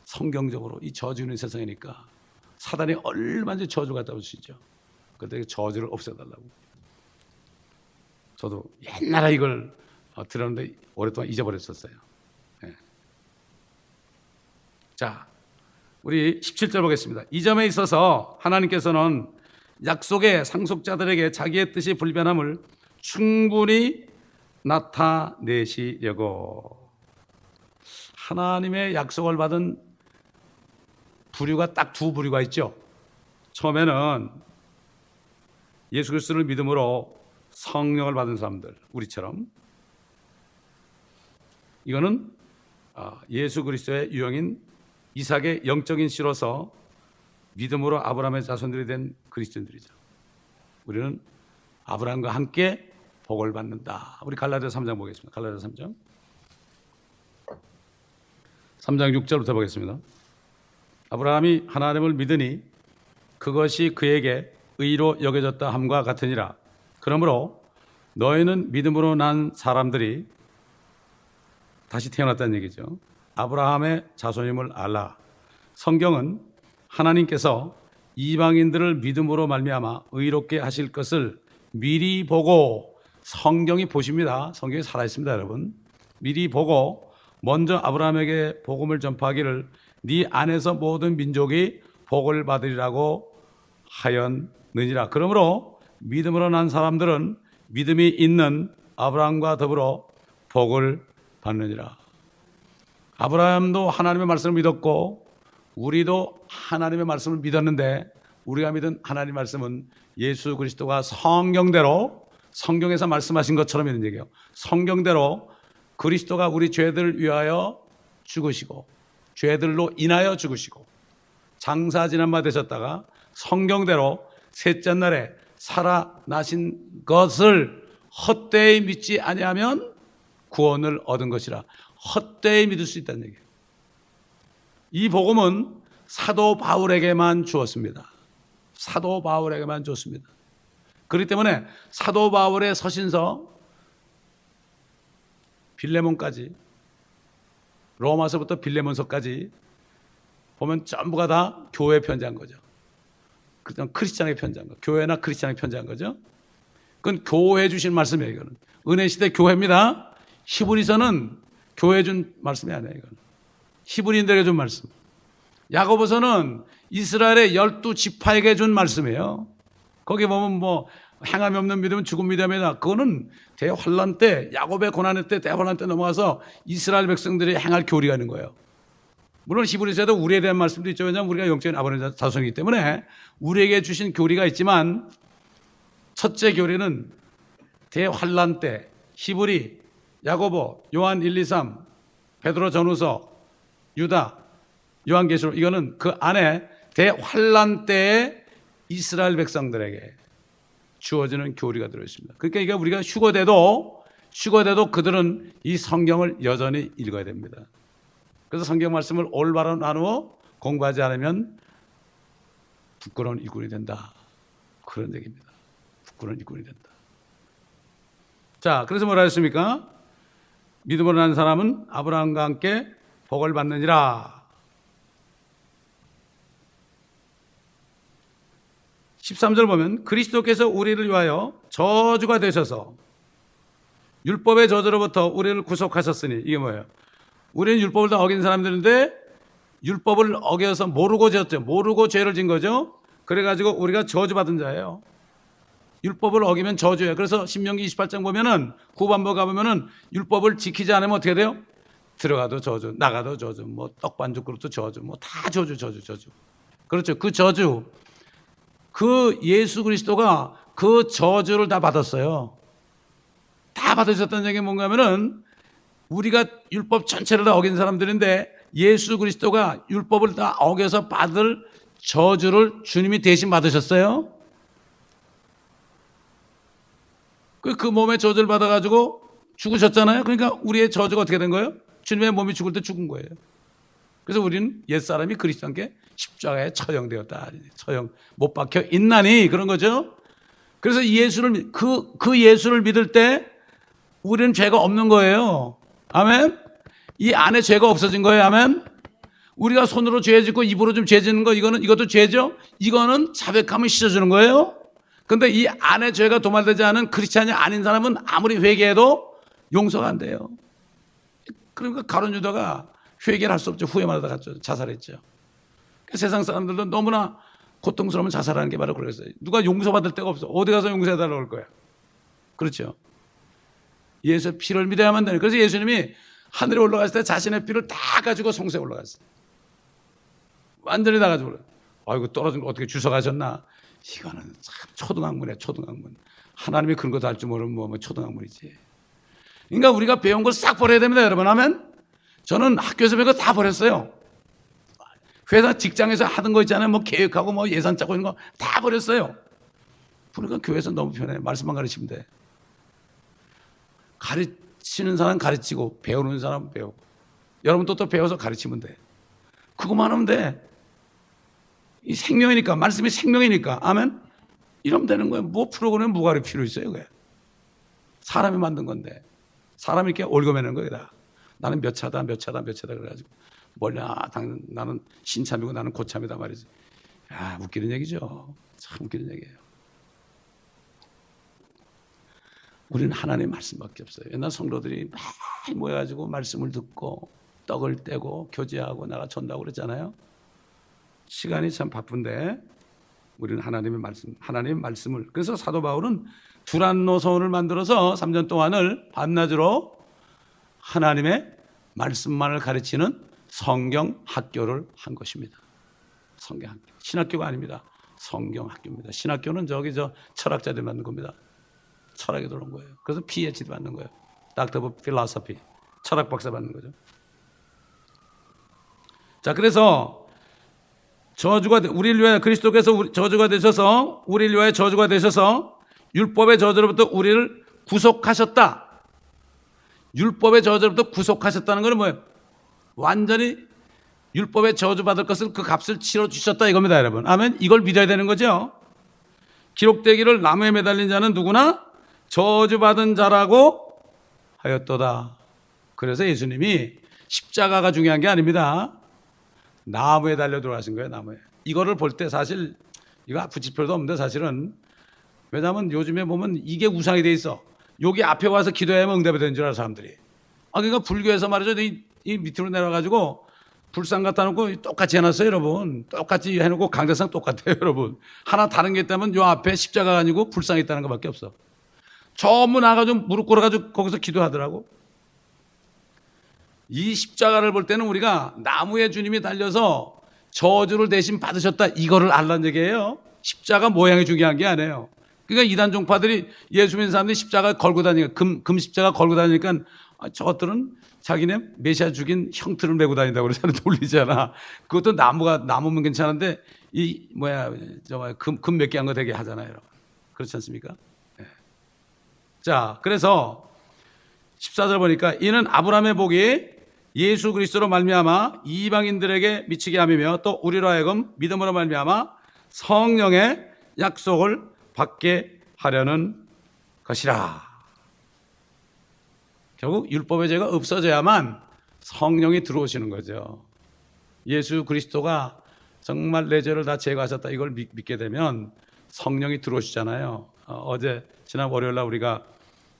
성경적으로 이 저주 있는 세상이니까 사단이 얼마든지 저주 갖다 주시죠. 그런데 저주를 없애달라고. 저도 옛날에 이걸 들었는데 오랫동안 잊어버렸었어요. 네. 자, 우리 17절 보겠습니다. 이 점에 있어서 하나님께서는 약속의 상속자들에게 자기의 뜻이 불변함을 충분히 나타내시려고. 하나님의 약속을 받은 부류가 딱 두 부류가 있죠. 처음에는 예수 그리스도를 믿음으로 성령을 받은 사람들, 우리처럼. 이거는 예수 그리스도의 유형인 이삭의 영적인 씨로서 믿음으로 아브라함의 자손들이 된 그리스도인들이죠. 우리는 아브라함과 함께 복을 받는다. 우리 갈라디아 3장 보겠습니다. 갈라디아 3장 6절부터 보겠습니다. 아브라함이 하나님을 믿으니 그것이 그에게 의로 여겨졌다 함과 같으니라. 그러므로 너희는 믿음으로 난 사람들이 다시 태어났다는 얘기죠. 아브라함의 자손임을 알라. 성경은 하나님께서 이방인들을 믿음으로 말미암아 의롭게 하실 것을 미리 보고, 성경이 보십니다. 성경이 살아있습니다, 여러분. 미리 보고 먼저 아브라함에게 복음을 전파하기를 네 안에서 모든 민족이 복을 받으리라고 하였느니라. 그러므로 믿음으로 난 사람들은 믿음이 있는 아브라함과 더불어 복을 받느니라. 아브라함도 하나님의 말씀을 믿었고 우리도 하나님의 말씀을 믿었는데, 우리가 믿은 하나님의 말씀은 예수 그리스도가 성경대로, 성경에서 말씀하신 것처럼 있는 얘기예요. 성경대로 그리스도가 우리 죄들을 위하여 죽으시고 죄들로 인하여 죽으시고 장사 지난 바 되셨다가 성경대로 셋째 날에 살아나신 것을 헛되이 믿지 아니하면 구원을 얻은 것이라. 헛되이 믿을 수 있다는 얘기예요. 이 복음은 사도 바울에게만 주었습니다. 사도 바울에게만 줬습니다. 그렇기 때문에 사도 바울의 서신서 빌레몬까지, 로마서부터 빌레몬서까지 보면 전부가 다 교회 편지한 거죠. 그냥 크리스찬에게 편지한 거, 교회나 크리스찬에게 편지한 거죠. 그건 교회 주신 말씀이에요. 이거는 은혜 시대 교회입니다. 히브리서는 교회 준 말씀이 아니에요. 이거는 히브리인들에게 준 말씀. 야고보서는 이스라엘의 12지파에게 준 말씀이에요. 거기 보면 뭐 행함이 없는 믿음은 죽은 믿음이다. 그거는 대환란 때, 야곱의 고난의 때, 대환란 때 넘어가서 이스라엘 백성들이 행할 교리가 있는 거예요. 물론 히브리서에도 우리에 대한 말씀도 있죠. 왜냐하면 우리가 영적인 아버지 자손이기 때문에 우리에게 주신 교리가 있지만, 첫째 교리는 대환란 때 히브리, 야고보, 요한 1, 2, 3, 베드로 전후서, 유다, 요한계시록, 이거는 그 안에 대환란 때에 이스라엘 백성들에게 주어지는 교리가 들어있습니다. 그러니까 이게 우리가 휴거돼도 그들은 이 성경을 여전히 읽어야 됩니다. 그래서 성경 말씀을 올바로 나누어 공부하지 않으면 부끄러운 일꾼이 된다. 그런 얘기입니다. 부끄러운 일꾼이 된다. 자, 그래서 뭐라 했습니까? 믿음으로 난 사람은 아브라함과 함께 복을 받느니라. 13절 보면 그리스도께서 우리를 위하여 저주가 되셔서 율법의 저주로부터 우리를 구속하셨으니, 이게 뭐예요? 우리는 율법을 다 어긴 사람들인데 율법을 어겨서 모르고 지었죠. 모르고 죄를 진 거죠. 그래가지고 우리가 저주받은 자예요. 율법을 어기면 저주예요. 그래서 신명기 28장 보면은 후반부 가보면은 율법을 지키지 않으면 어떻게 돼요? 들어가도 저주, 나가도 저주, 뭐 떡반죽 그릇도 저주, 뭐 다 저주. 그렇죠. 그 저주, 그 예수 그리스도가 그 저주를 다 받았어요. 다 받으셨다는 얘기가 뭔가 하면은 우리가 율법 전체를 다 어긴 사람들인데 예수 그리스도가 율법을 다 어겨서 받을 저주를 주님이 대신 받으셨어요. 그 몸에 저주를 받아가지고 죽으셨잖아요. 그러니까 우리의 저주가 어떻게 된 거예요? 주님의 몸이 죽을 때 죽은 거예요. 그래서 우리는 옛사람이 그리스도 함께 십자가에 처형되었다. 처형 못 박혀 있나니 그런 거죠. 그래서 예수를 그 예수를 믿을 때 우리는 죄가 없는 거예요. 아멘. 이 안에 죄가 없어진 거예요. 아멘. 우리가 손으로 죄 짓고 입으로 좀 죄 짓는 거 이것도 죄죠. 이거는 자백하면 씻어주는 거예요. 근데 이 안에 죄가 도말되지 않은 크리스찬이 아닌 사람은 아무리 회개해도 용서가 안 돼요. 그러니까 가룟 유다가 회개를 할 수 없죠. 후회만 하다 갔죠. 자살했죠. 세상 사람들도 너무나 고통스러우면 자살하는 게 바로 그랬어요. 누가 용서받을 데가 없어. 어디 가서 용서해달라고 할 거야. 그렇죠. 예수의 피를 믿어야만 되는. 그래서 예수님이 하늘에 올라갔을 때 자신의 피를 다 가지고 성소에 올라갔어요. 완전히 다 가지고. 아이고 떨어진 거 어떻게 주워가셨나. 이거는 참 초등학문이야. 초등학문. 하나님이 그런 것도 할 줄 모르면 뭐 초등학문이지. 그러니까 우리가 배운 걸 싹 버려야 됩니다. 여러분 하면. 저는 학교에서 배운 거 다 버렸어요. 회사 직장에서 하던 거 있잖아요. 뭐 계획하고 뭐 예산 짜고 있는 거 다 버렸어요. 그러니까 교회에서 너무 편해. 말씀만 가르치면 돼. 가르치는 사람 가르치고 배우는 사람 배우고 여러분도 또 배워서 가르치면 돼. 그것만 하면 돼. 이 생명이니까 말씀이 생명이니까 아멘. 이러면 되는 거예요. 뭐 프로그램 뭐가 필요 있어요. 그게 사람이 만든 건데 사람이 이렇게 얽어매는 거다. 나는 몇 차다 그래가지고 나는 신참이고 나는 고참이다 말이지. 야, 웃기는 얘기죠. 참 웃기는 얘기예요. 우리는 하나님의 말씀밖에 없어요. 옛날 성도들이 많이 모여가지고 말씀을 듣고 떡을 떼고 교제하고 나가 전도하고 그랬잖아요. 시간이 참 바쁜데 우리는 하나님의 말씀을 그래서 사도 바울은 두란노 서원을 만들어서 3년 동안을 밤낮으로 하나님의 말씀만을 가르치는 성경 학교를 한 것입니다. 성경 학교. 신학교가 아닙니다. 성경 학교입니다. 신학교는 저 철학자들이 만든 겁니다. 철학에 들어온 거예요. 그래서 PhD 받는 거예요. 닥터 오브 필로소피. 철학 박사 받는 거죠. 자, 그래서 우리를 위하여 그리스도께서 저주가 되셔서 우리를 위하여 저주가 되셔서 율법의 저주로부터 우리를 구속하셨다. 율법의 저주로부터 구속하셨다는 것은 뭐예요? 완전히 율법의 저주받을 것을 그 값을 치러주셨다 이겁니다, 여러분. 아멘. 이걸 믿어야 되는 거죠. 기록되기를 나무에 매달린 자는 누구나 저주받은 자라고 하였도다. 그래서 예수님이 십자가가 중요한 게 아닙니다. 나무에 달려 들어가신 거예요. 나무에. 이거를 볼 때 사실 이거 붙일 필요도 없는데 사실은 왜냐하면 요즘에 보면 이게 우상이 돼 있어. 여기 앞에 와서 기도해야만 응답이 되는 줄 알아 사람들이. 그러니까 불교에서 말이죠. 이 밑으로 내려가지고 불상 갖다 놓고 똑같이 해놨어요, 여러분. 똑같이 해놓고 강대상 똑같아요, 여러분. 하나 다른 게 있다면 요 앞에 십자가가 아니고 불상이 있다는 것밖에 없어. 전부 나가지고 무릎 꿇어가지고 거기서 기도하더라고. 이 십자가를 볼 때는 우리가 나무에 주님이 달려서 저주를 대신 받으셨다 이거를 알란 얘기예요. 십자가 모양이 중요한 게 아니에요. 그러니까 이단 종파들이 예수 믿는 사람들이 십자가 걸고 다니니까 금 십자가 걸고 다니니까 저것들은 자기네 메시아 죽인 형틀을 메고 다닌다고 그러잖아. 돌리잖아. 그것도 나무면 괜찮은데 금 몇 개 한 거 되게 하잖아요, 여러분. 그렇지 않습니까? 네. 자, 그래서 14절 보니까 이는 아브라함의 복이 예수 그리스도로 말미암아 이방인들에게 미치게 함이며 또 우리로 하여금 믿음으로 말미암아 성령의 약속을 받게 하려는 것이라. 결국 율법의 죄가 없어져야만 성령이 들어오시는 거죠. 예수 그리스도가 정말 내 죄를 다 제거하셨다 이걸 믿게 되면 성령이 들어오시잖아요. 지난 월요일날 우리가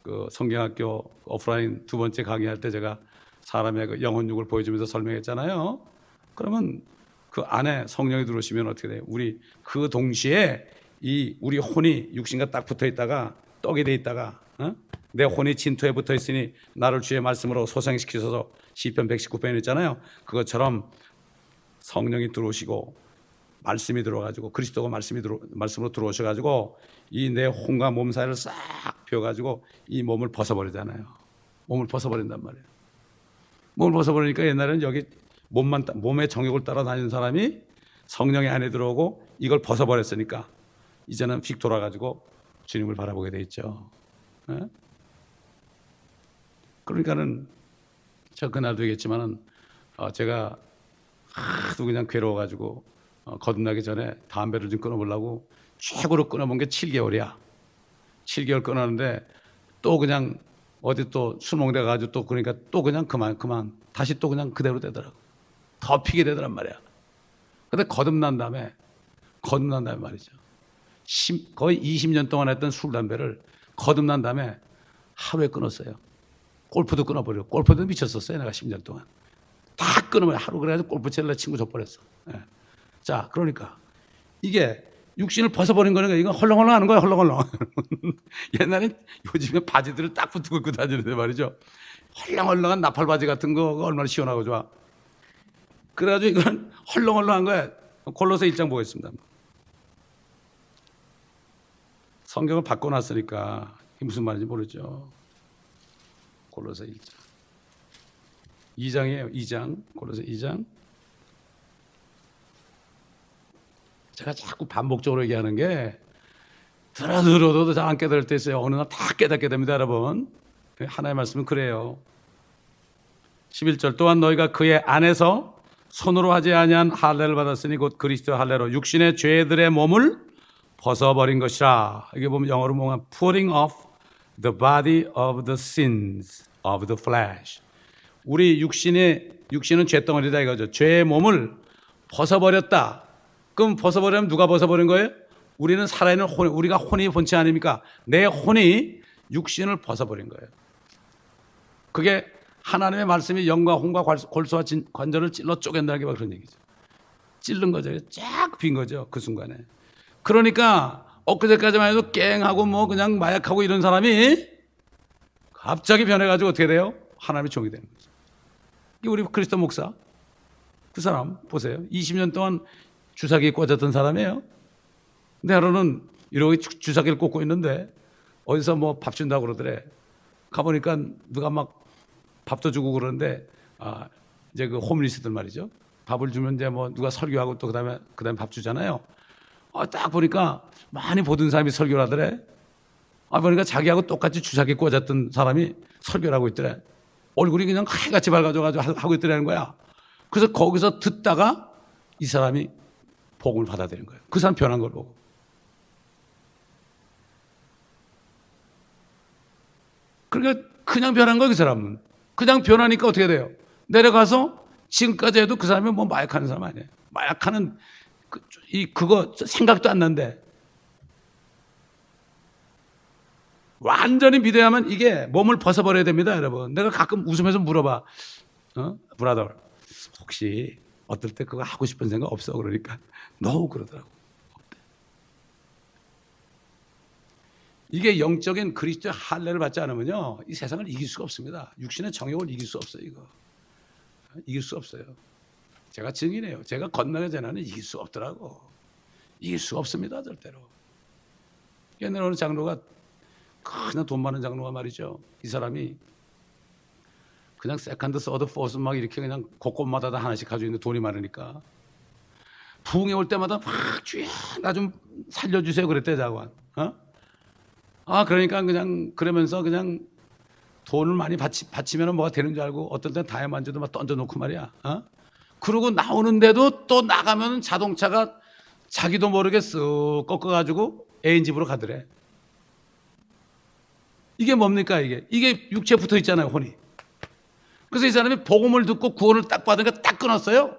그 성경학교 오프라인 두 번째 강의할 때 제가 사람의 그 영혼육을 보여주면서 설명했잖아요. 그러면 그 안에 성령이 들어오시면 어떻게 돼요? 우리 그 동시에 우리 혼이 육신과 딱 붙어 있다가 떡이 돼 있다가 내 혼이 진토에 붙어 있으니 나를 주의 말씀으로 소생시키소서 시편 119편에 있잖아요. 그것처럼 성령이 들어오시고 말씀이 들어가지고 그리스도가 말씀으로 들어오셔가지고 이 내 혼과 몸 사이를 싹 비워가지고 이 몸을 벗어버리잖아요. 몸을 벗어버린단 말이에요. 몸을 벗어버리니까 옛날에는 여기 몸의 정욕을 따라다니는 사람이 성령이 안에 들어오고 이걸 벗어버렸으니까 이제는 휙 돌아가지고 주님을 바라보게 돼 있죠. 예? 그러니까는 제가 그날도 얘기했지만은 제가 하도 그냥 괴로워가지고 거듭나기 전에 담배를 좀 끊어보려고 최고로 끊어본 게 7개월이야. 7개월 끊었는데 또 그냥 어디 또 수농대 가가지고 또 그러니까 또 그냥 그만 다시 또 그냥 그대로 되더라고. 더 피게 되더란 말이야. 근데 거듭난 다음에 말이죠. 거의 20년 동안 했던 술 담배를 거듭난 다음에 하루에 끊었어요. 골프도 끊어버리고, 골프도 미쳤었어요. 내가 10년 동안 다 끊으면 하루 그래가지고 골프 칠래 친구 줬버렸어. 예. 자, 그러니까 이게 육신을 벗어버린 거니까 이건 헐렁헐렁 하는 거야, 헐렁헐렁. 옛날엔 요즘에 바지들을 딱 붙고 입고 다니는데 말이죠. 헐렁헐렁한 나팔 바지 같은 거 얼마나 시원하고 좋아. 그래가지고 이건 헐렁헐렁한 거야. 골로새 1장 보겠습니다. 성경을 바꿔놨으니까 이게 무슨 말인지 모르죠. 골로새 1장. 2장이에요. 2장. 골로새 2장. 제가 자꾸 반복적으로 얘기하는 게 들어도 잘 안 깨달을 때 있어요. 어느 날 다 깨닫게 됩니다, 여러분. 하나의 말씀은 그래요. 11절 또한 너희가 그의 안에서 손으로 하지 아니한 할례를 받았으니 곧 그리스도 할례로 육신의 죄들의 몸을 벗어버린 것이라. 이게 보면 영어로 뭐가 putting off the body of the sins of the flesh. 우리 육신은 죄덩어리다 이거죠. 죄의 몸을 벗어버렸다. 그럼 벗어버리면 누가 벗어버린 거예요? 우리는 살아있는 혼, 우리가 혼이 본체 아닙니까? 내 혼이 육신을 벗어버린 거예요. 그게 하나님의 말씀이 영과 혼과 골수와 관절을 찔러 쪼갠다는 게 바로 그런 얘기죠. 찔른 거죠. 쫙 빈 거죠. 그 순간에. 그러니까 엊그제까지만 해도 깽하고 뭐 그냥 마약하고 이런 사람이 갑자기 변해가지고 어떻게 돼요? 하나님의 종이 되는 거죠. 이게 우리 그리스도 목사. 그 사람 보세요. 20년 동안 주사기에 꽂았던 사람이에요. 근데 하루는 이렇게 주사기를 꽂고 있는데 어디서 뭐 밥 준다고 그러더래. 가보니까 누가 막 밥도 주고 그러는데 이제 그 호밀리스들 말이죠. 밥을 주면 이제 뭐 누가 설교하고 또 그다음에 밥 주잖아요. 딱 보니까 많이 보던 사람이 설교를 하더래. 보니까 자기하고 똑같이 주사기 꽂았던 사람이 설교를 하고 있더래. 얼굴이 그냥 하얗같이 밝아져가지고 하고 있더라는 거야. 그래서 거기서 듣다가 이 사람이 복음을 받아들인 거예요. 그 사람 변한 걸 보고. 그러니까 그냥 변한 거예요, 그 사람은. 그냥 변하니까 어떻게 돼요? 내려가서 지금까지 해도 그 사람이 뭐 마약하는 사람 아니에요. 마약하는 그거 생각도 안 난대. 완전히 믿어야만 이게 몸을 벗어버려야 됩니다, 여러분. 내가 가끔 웃으면서 물어봐. 브라더, 혹시 어떨 때 그거 하고 싶은 생각 없어? 그러니까 너무 그러더라고. 없대. 이게 영적인 그리스도의 할례를 받지 않으면요, 이 세상을 이길 수가 없습니다. 육신의 정욕을 이길 수 없어요. 이거 이길 수 없어요. 제가 증인해요. 제가 건너기 전에는 이길 수 없더라고. 이길 수가 없습니다, 절대로. 옛날에 어느 장로가, 그냥 돈 많은 장로가 말이죠. 이 사람이 그냥 세컨드, 서드, 포스 막 이렇게 그냥 곳곳마다 다 하나씩 가지고 있는데 돈이 많으니까 부흥회 올 때마다 막 주야 나 좀 살려주세요 그랬대, 자관. 그러니까 그냥 그러면서 그냥 돈을 많이 바치면 뭐가 되는 줄 알고 어떤 때는 다이아몬드도 막 던져놓고 말이야. 그러고 나오는데도 또 나가면 자동차가 자기도 모르게 쓱 꺾어가지고 애인 집으로 가더래. 이게 뭡니까 이게? 이게 육체에 붙어 있잖아요, 혼이. 그래서 이 사람이 복음을 듣고 구원을 딱 받으니까 딱 끊었어요.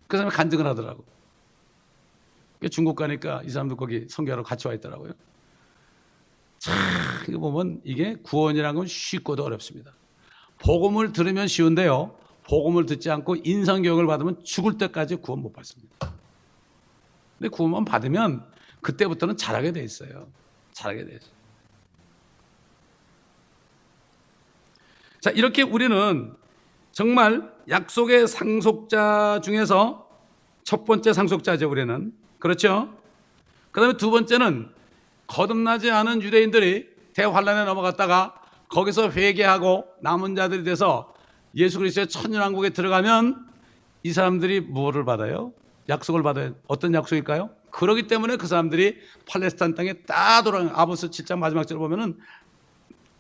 그 사람이 간증을 하더라고. 중국 가니까 이 사람도 거기 선교하러 같이 와 있더라고요. 참, 이거 보면 이게 구원이라는 건 쉽고도 어렵습니다. 복음을 들으면 쉬운데요, 복음을 듣지 않고 인성교육을 받으면 죽을 때까지 구원 못 받습니다. 근데 구원만 받으면 그때부터는 잘하게 돼 있어요. 잘하게 돼 있어요. 자, 이렇게 우리는 정말 약속의 상속자 중에서 첫 번째 상속자죠, 우리는. 그렇죠? 그 다음에 두 번째는 거듭나지 않은 유대인들이 대환란에 넘어갔다가 거기서 회개하고 남은 자들이 돼서 예수 그리스도의 천년왕국에 들어가면 이 사람들이 뭐를 받아요? 약속을 받아야 어떤 약속일까요? 그러기 때문에 그 사람들이 팔레스타인 땅에 다 돌아가는 아모스 7장 마지막 절을 보면은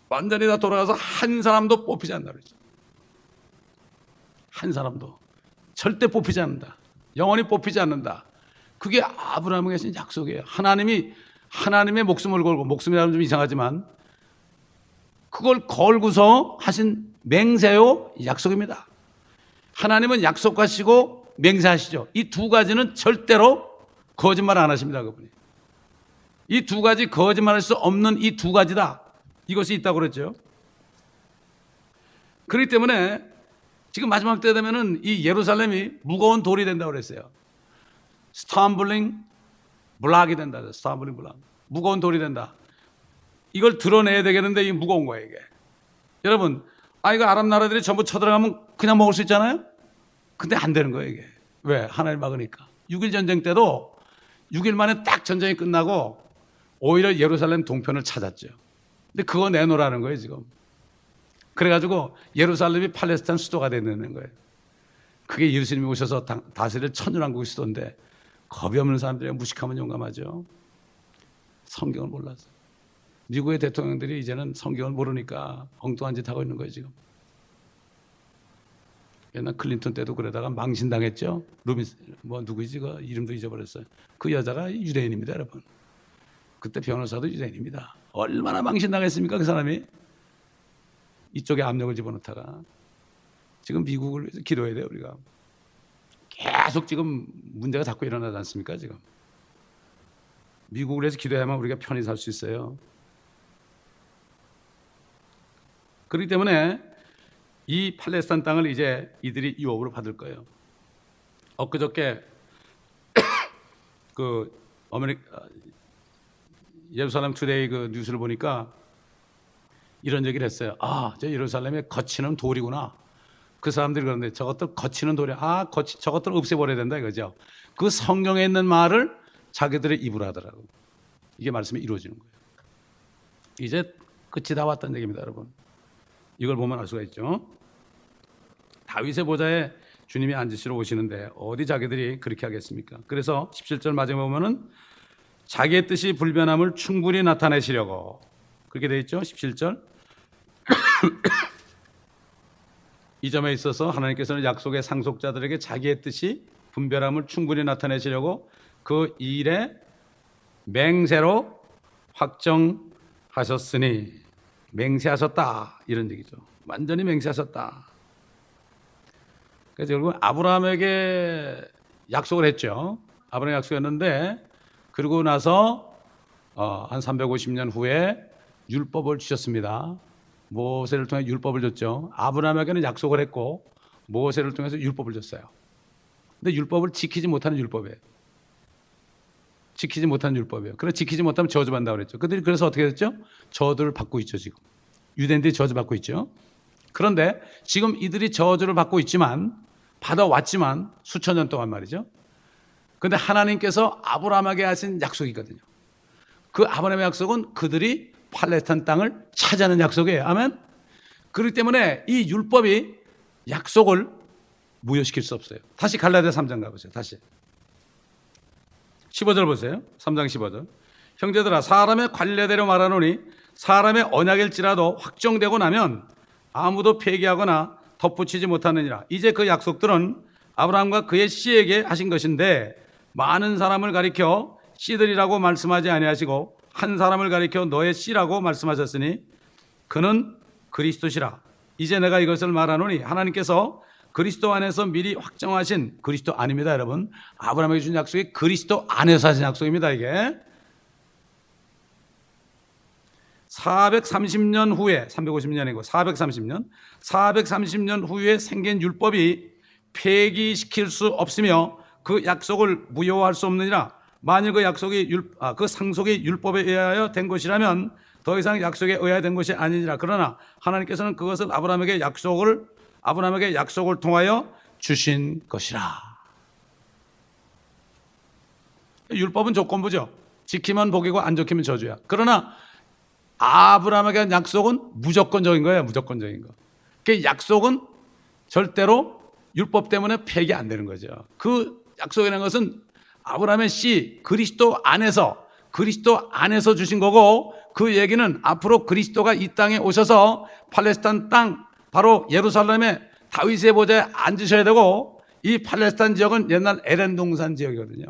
완전히 다 돌아가서 한 사람도 뽑히지 않는다 그러죠. 한 사람도 절대 뽑히지 않는다. 영원히 뽑히지 않는다. 그게 아브라함에게 하신 약속이에요. 하나님의 목숨을 걸고, 목숨이라면 좀 이상하지만 그걸 걸고서 하신 맹세요 약속입니다. 하나님은 약속하시고 맹세하시죠. 이 두 가지는 절대로 거짓말 안 하십니다. 그분이. 이 두 가지 거짓말할 수 없는 이 두 가지다. 이것이 있다고 그랬죠. 그렇기 때문에 지금 마지막 때 되면은 이 예루살렘이 무거운 돌이 된다고 그랬어요. 스탬블링 블락이 된다. 스탬블링 블락. 무거운 돌이 된다. 이걸 드러내야 되겠는데 이게 무거운 거예요, 이게. 여러분, 이거 아랍 나라들이 전부 쳐들어가면 그냥 먹을 수 있잖아요? 근데 안 되는 거예요, 이게. 왜? 하나님 막으니까. 6.1 전쟁 때도 6일 만에 딱 전쟁이 끝나고 오히려 예루살렘 동편을 찾았죠. 근데 그거 내놓으라는 거예요, 지금. 그래가지고 예루살렘이 팔레스타인 수도가 되는 거예요. 그게 예수님이 오셔서 다스릴 천년왕국의 수도인데 겁이 없는 사람들이 무식하면 용감하죠. 성경을 몰라서. 미국의 대통령들이 이제는 성경을 모르니까 엉뚱한 짓 하고 있는 거예요, 지금. 옛날 클린턴 때도 그러다가 망신당했죠. 누구지? 그 이름도 잊어버렸어요. 그 여자가 유대인입니다, 여러분. 그때 변호사도 유대인입니다. 얼마나 망신당했습니까, 그 사람이? 이쪽에 압력을 집어넣다가. 지금 미국을 위해서 기도해야 돼요, 우리가. 계속 지금 문제가 자꾸 일어나지 않습니까, 지금? 미국을 위해서 기도해야만 우리가 편히 살 수 있어요. 그렇기 때문에 이 팔레스타인 땅을 이제 이들이 유업으로 받을 거예요. 엊그저께 예루살렘 투데이 그 뉴스를 보니까 이런 얘기를 했어요. 저 예루살렘에 거치는 돌이구나. 그 사람들이 그러는데 저것들 거치는 돌이 저것들 없애버려야 된다 이거죠. 그 성경에 있는 말을 자기들의 입으로 하더라고. 이게 말씀이 이루어지는 거예요. 이제 끝이 다 왔다는 얘기입니다, 여러분. 이걸 보면 알 수가 있죠. 다윗의 보좌에 주님이 앉으시러 오시는데 어디 자기들이 그렇게 하겠습니까? 그래서 17절 마지막에 보면은 자기의 뜻이 불변함을 충분히 나타내시려고 그렇게 되어 있죠. 17절. 이 점에 있어서 하나님께서는 약속의 상속자들에게 자기의 뜻이 분별함을 충분히 나타내시려고 그 일에 맹세로 확정하셨으니 맹세하셨다 이런 얘기죠. 완전히 맹세하셨다. 그래서 결국 아브라함에게 약속을 했죠. 아브라함 약속했는데 그리고 나서 한 350년 후에 율법을 주셨습니다. 모세를 통해 율법을 줬죠. 아브라함에게는 약속을 했고 모세를 통해서 율법을 줬어요. 근데 율법을 지키지 못하는 율법이에요. 지키지 못하는 율법이에요. 그래서 지키지 못하면 저주받는다고 그랬죠. 그들이 그래서 어떻게 됐죠? 저주를 받고 있죠, 지금. 유대인들이 저주받고 있죠. 그런데 지금 이들이 저주를 받고 있지만 받아왔지만 수천 년 동안 말이죠. 그런데 하나님께서 아브라함에게 하신 약속이거든요. 그 아브라함의 약속은 그들이 팔레스타인 땅을 차지하는 약속이에요. 아멘. 그렇기 때문에 이 율법이 약속을 무효시킬 수 없어요. 다시 갈라디아 3장 가보세요. 다시 15절 보세요. 3장 15절. 형제들아 사람의 관례대로 말하노니 사람의 언약일지라도 확정되고 나면 아무도 폐기하거나 덧붙이지 못하느니라. 이제 그 약속들은 아브라함과 그의 씨에게 하신 것인데 많은 사람을 가리켜 씨들이라고 말씀하지 아니하시고 한 사람을 가리켜 너의 씨라고 말씀하셨으니 그는 그리스도시라. 이제 내가 이것을 말하노니 하나님께서 그리스도 안에서 미리 확정하신 그리스도 아닙니다, 여러분. 아브라함에게 준 약속이 그리스도 안에서 하신 약속입니다, 이게. 430년 후에 350년이고 430년 후에 생긴 율법이 폐기시킬 수 없으며 그 약속을 무효할 수 없느니라. 만일 그 약속이 그 상속이 율법에 의하여 된 것이라면 더 이상 약속에 의하여 된 것이 아니니라. 그러나 하나님께서는 그것을 아브라함에게 약속을 통하여 주신 것이라. 율법은 조건부죠. 지키면 복이고 안 지키면 저주야. 그러나 아브라함에게 한 약속은 무조건적인 거예요. 무조건적인 거. 그 약속은 절대로 율법 때문에 폐기 안 되는 거죠. 그 약속이라는 것은 아브라함의 씨 그리스도 안에서 주신 거고, 그 얘기는 앞으로 그리스도가 이 땅에 오셔서 팔레스타인 땅 바로 예루살렘에 다윗의 보좌에 앉으셔야 되고, 이 팔레스타인 지역은 옛날 에덴 동산 지역이거든요.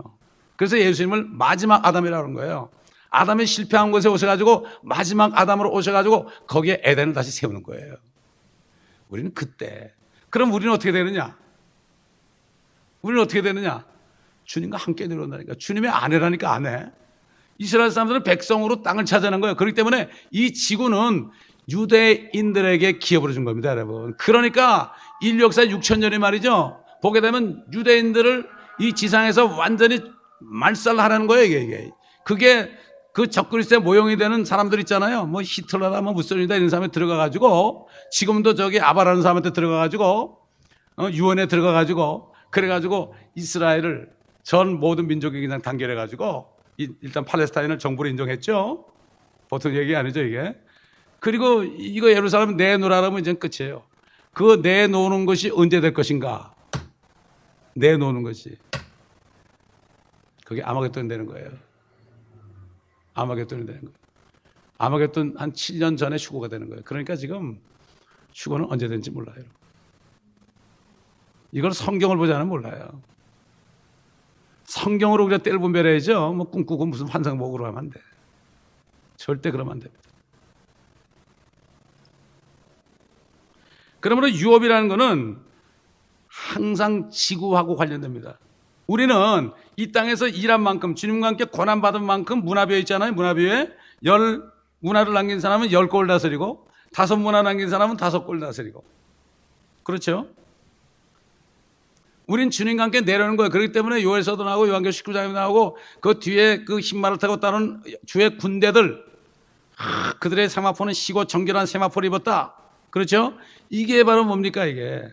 그래서 예수님을 마지막 아담이라고 하는 거예요. 아담이 실패한 곳에 오셔가지고 마지막 아담으로 오셔가지고 거기에 에덴을 다시 세우는 거예요. 우리는 그때. 그럼 우리는 어떻게 되느냐? 주님과 함께 내려온다니까. 주님의 아내라니까, 아내. 이스라엘 사람들은 백성으로 땅을 찾아낸 거예요. 그렇기 때문에 이 지구는 유대인들에게 기업으로 준 겁니다, 여러분. 그러니까 인류 역사 6,000년이 말이죠. 보게 되면 유대인들을 이 지상에서 완전히 말살하라는 거예요, 이게. 그게 그 적그리스도의 모형이 되는 사람들 있잖아요. 뭐 히틀러다, 뭐 무솔리니다 이런 사람에 들어가가지고, 지금도 저기 아바라는 사람한테 들어가가지고, 유언에 들어가가지고, 그래가지고 이스라엘을 전 모든 민족이 그냥 단결해가지고 일단 팔레스타인을 정부로 인정했죠. 보통 얘기 아니죠, 이게. 그리고 이거 예루살렘 내놓으라면 이제 끝이에요. 그 내놓는 것이 언제 될 것인가? 내놓는 것이. 그게 아마겟돈이 되는 거예요. 아마겟돈이 되는 거예요. 아마겟돈 한 7년 전에 휴거가 되는 거예요. 그러니까 지금 휴거는 언제 된지 몰라요. 이걸 성경을 보지 않으면 몰라요. 성경으로 우리가 때를 분별해야죠. 뭐 꿈꾸고 무슨 환상 보고 그러면 안 돼. 절대 그러면 안 됩니다. 그러므로 유업이라는 것은 항상 지구하고 관련됩니다. 우리는 이 땅에서 일한 만큼, 주님과 함께 고난받은 만큼 문화비에 있잖아요. 문화비에 10문화를 남긴 사람은 10골 다스리고 5문화 남긴 사람은 5골 다스리고. 그렇죠? 우린 주님과 함께 내려오는 거예요. 그렇기 때문에 요엘서도 나오고 요한계시록 19장에 나오고 그 뒤에 그 흰말을 타고 따른 주의 군대들, 그들의 세마포는 시고 정결한 세마포를 입었다. 그렇죠? 이게 바로 뭡니까, 이게?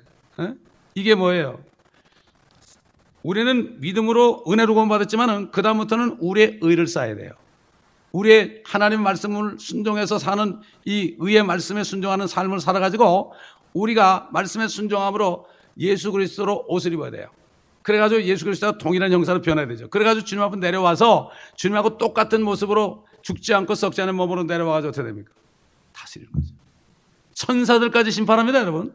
이게 뭐예요? 우리는 믿음으로 은혜로 구원받았지만은 그다음부터는 우리의 의를 쌓아야 돼요. 우리의 하나님 말씀을 순종해서 사는 이 의의 말씀에 순종하는 삶을 살아가지고 우리가 말씀에 순종함으로 예수 그리스도로 옷을 입어야 돼요. 그래가지고 예수 그리스도가 동일한 형상으로 변해야 되죠. 그래가지고 주님 앞에 내려와서 주님하고 똑같은 모습으로 죽지 않고 썩지 않은 몸으로 내려와가지고 어떻게 됩니까? 다스리는 거죠. 천사들까지 심판합니다, 여러분.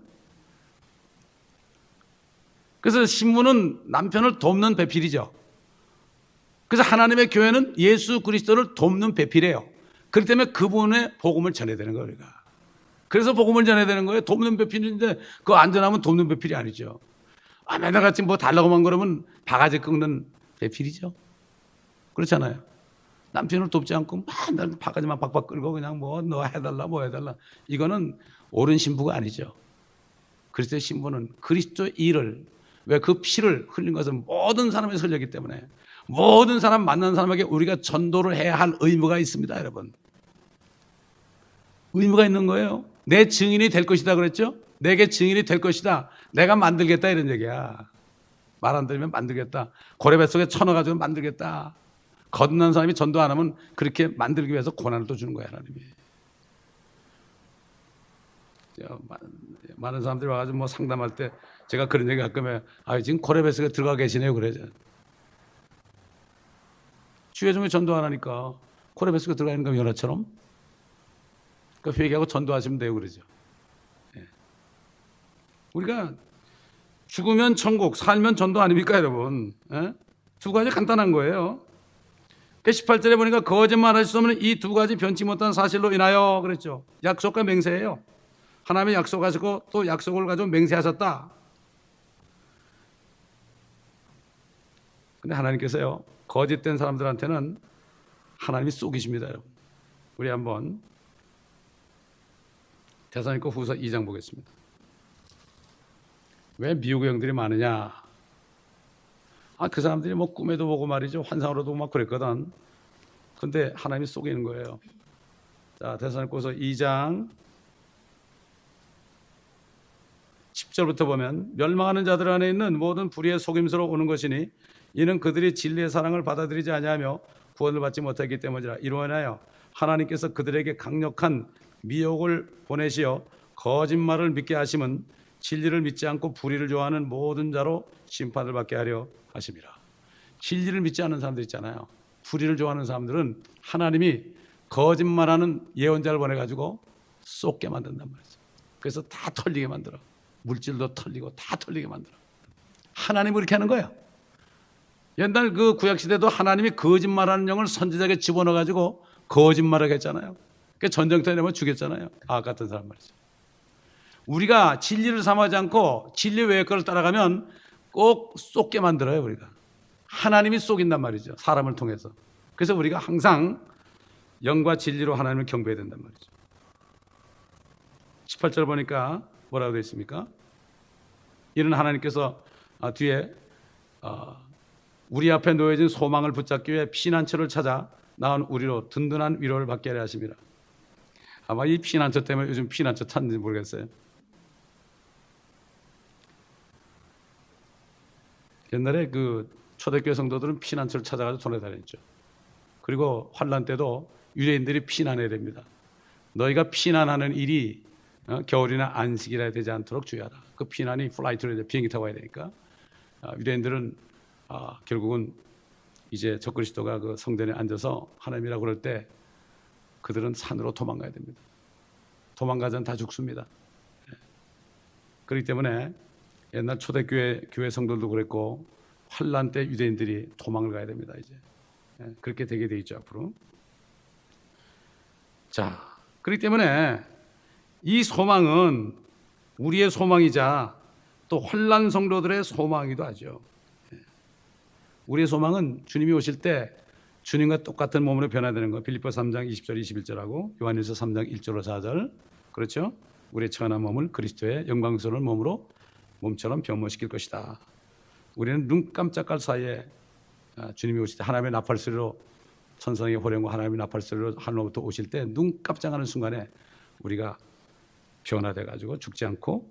그래서 신부는 남편을 돕는 배필이죠. 그래서 하나님의 교회는 예수 그리스도를 돕는 배필이에요. 그렇기 때문에 그분의 복음을 전해야 되는 거예요, 우리가. 그래서 복음을 전해야 되는 거예요. 돕는 배필인데 그거 안전하면 돕는 배필이 아니죠. 맨날 같이 뭐 달라고만 그러면 바가지 긁는 배필이죠. 그렇잖아요. 남편을 돕지 않고 맨날 바가지만 박박 끌고 그냥 뭐 너 해달라 뭐 해달라. 이거는 옳은 신부가 아니죠. 그리스도의 신부는 그리스도의 일을, 왜 그 피를 흘린 것은 모든 사람의 설레기 때문에 모든 사람 만난 사람에게 우리가 전도를 해야 할 의무가 있습니다, 여러분. 의무가 있는 거예요. 내 증인이 될 것이다 그랬죠? 내게 증인이 될 것이다. 내가 만들겠다 이런 얘기야. 말 안 들으면 만들겠다. 고래뱃 속에 쳐넣어가지고 만들겠다. 거듭난 사람이 전도 안 하면 그렇게 만들기 위해서 고난을 또 주는 거야, 하나님이. 많은 사람들이 와가지고 뭐 상담할 때 제가 그런 얘기 가끔 지금 고래뱃 속에 들어가 계시네요 그래. 주의 종에 전도 안 하니까 고래뱃 속에 들어가 있는 거 연하처럼. 그러니까 회개하고 전도하시면 돼요 그러죠. 예. 우리가 죽으면 천국, 살면 전도 아닙니까 여러분? 예? 두 가지 간단한 거예요. 18절에 보니까 거짓말할 수 없는 이 두 가지 변치 못한 사실로 인하여 그랬죠. 약속과 맹세예요. 하나님이 약속하시고 또 약속을 가지고 맹세하셨다. 근데 하나님께서요, 거짓된 사람들한테는 하나님이 쏘기십니다, 여러분. 우리 한번 데살로니가 후서 2장 보겠습니다. 왜 미혹의 영들이 많으냐? 그 사람들이 뭐 꿈에도 보고 말이죠, 환상으로도 막 그랬거든. 근데 하나님이 속이는 거예요. 자, 데살로니가후서 2장 10절부터 보면 멸망하는 자들 안에 있는 모든 불의의 속임수로 오는 것이니 이는 그들이 진리의 사랑을 받아들이지 아니하며 구원을 받지 못하기 때문이라. 이로 인하여 하나님께서 그들에게 강력한 미혹을 보내시어 거짓말을 믿게 하심은 진리를 믿지 않고 불의를 좋아하는 모든 자로 심판을 받게 하려 하심이라. 진리를 믿지 않는 사람들 있잖아요. 불의를 좋아하는 사람들은 하나님이 거짓말하는 예언자를 보내가지고 쏟게 만든단 말이죠. 그래서 다 털리게 만들어. 물질도 털리고 다 털리게 만들어. 하나님이 그렇게 하는 거예요. 옛날 그 구약시대도 하나님이 거짓말하는 영을 선지자에게 집어넣어가지고 거짓말하게 했잖아요. 그러니까 전쟁터에 내면 죽였잖아요. 아 같은 사람 말이죠. 우리가 진리를 삼하지 않고 진리 외의 것을 따라가면 꼭 쏟게 만들어요. 우리가 하나님이 속인단 말이죠. 사람을 통해서. 그래서 우리가 항상 영과 진리로 하나님을 경배해야 된단 말이죠. 18절 보니까 뭐라고 되어 있습니까? 이는 하나님께서 뒤에 우리 앞에 놓여진 소망을 붙잡기 위해 피난처를 찾아 나온 우리로 든든한 위로를 받게 하려 하십니다. 아마 이 피난처 때문에 요즘 피난처 찾는지 모르겠어요. 옛날에 그 초대교회 성도들은 피난처를 찾아가지고 돌아다녔죠. 그리고 환난 때도 유대인들이 피난해야 됩니다. 너희가 피난하는 일이 겨울이나 안식이라 되지 않도록 주의하라. 그 피난이 플라이트로 비행기 타고 와야 되니까 유대인들은 결국은 이제 적그리스도가 그 성전에 앉아서 하나님이라고 그럴 때 그들은 산으로 도망가야 됩니다. 도망가자면 다 죽습니다. 그렇기 때문에 옛날 초대교회 교회 성도들도 그랬고 환난 때 유대인들이 도망을 가야 됩니다. 이제 그렇게 되게 돼 있죠 앞으로. 자, 그렇기 때문에 이 소망은 우리의 소망이자 또 환난 성도들의 소망이기도 하죠. 우리의 소망은 주님이 오실 때 주님과 똑같은 몸으로 변화되는 거. 빌립보서 3장 20절 21절하고 요한일서 3장 1절로 4절. 그렇죠? 우리의 천한 몸을 그리스도의 영광스러운 몸처럼 변모시킬 것이다. 우리는 눈 깜짝할 사이에 주님이 오실 때 하나님의 나팔소리로 천성의 호령과 하나님의 나팔소리로 하늘로부터 오실 때 눈 깜짝하는 순간에 우리가 변화돼 가지고 죽지 않고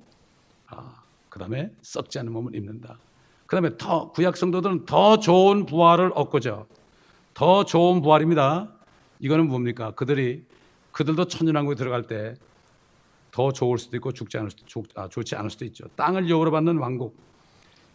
그 다음에 썩지 않는 몸을 입는다. 그 다음에 더 구약 성도들은 더 좋은 부활을 얻고죠. 더 좋은 부활입니다. 이거는 뭡니까? 그들도 천년왕국에 들어갈 때 더 좋을 수도 있고 좋지 않을 수도 있죠. 땅을 여우로 받는 왕국,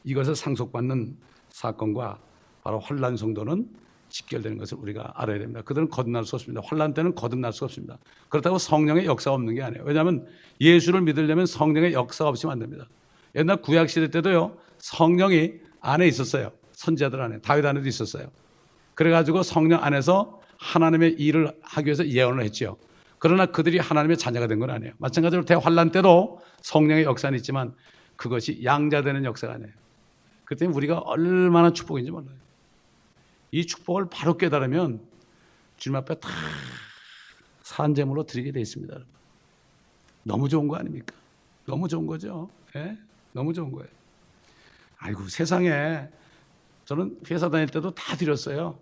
이것을 상속받는 사건과 바로 환난 성도는 직결되는 것을 우리가 알아야 됩니다. 그들은 거듭날 수 없습니다. 환난 때는 거듭날 수 없습니다. 그렇다고 성령의 역사가 없는 게 아니에요. 왜냐하면 예수를 믿으려면 성령의 역사가 없으면 안 됩니다. 옛날 구약시대 때도요, 성령이 안에 있었어요. 선지자들 안에, 다윗 안에도 있었어요. 그래가지고 성령 안에서 하나님의 일을 하기 위해서 예언을 했죠. 그러나 그들이 하나님의 자녀가 된 건 아니에요. 마찬가지로 대환란 때도 성령의 역사는 있지만 그것이 양자되는 역사가 아니에요. 그때 우리가 얼마나 축복인지 몰라요. 이 축복을 바로 깨달으면 주님 앞에 다 산제물로 드리게 돼 있습니다. 너무 좋은 거 아닙니까? 너무 좋은 거죠. 예? 너무 좋은 거예요. 아이고, 세상에 저는 회사 다닐 때도 다 드렸어요.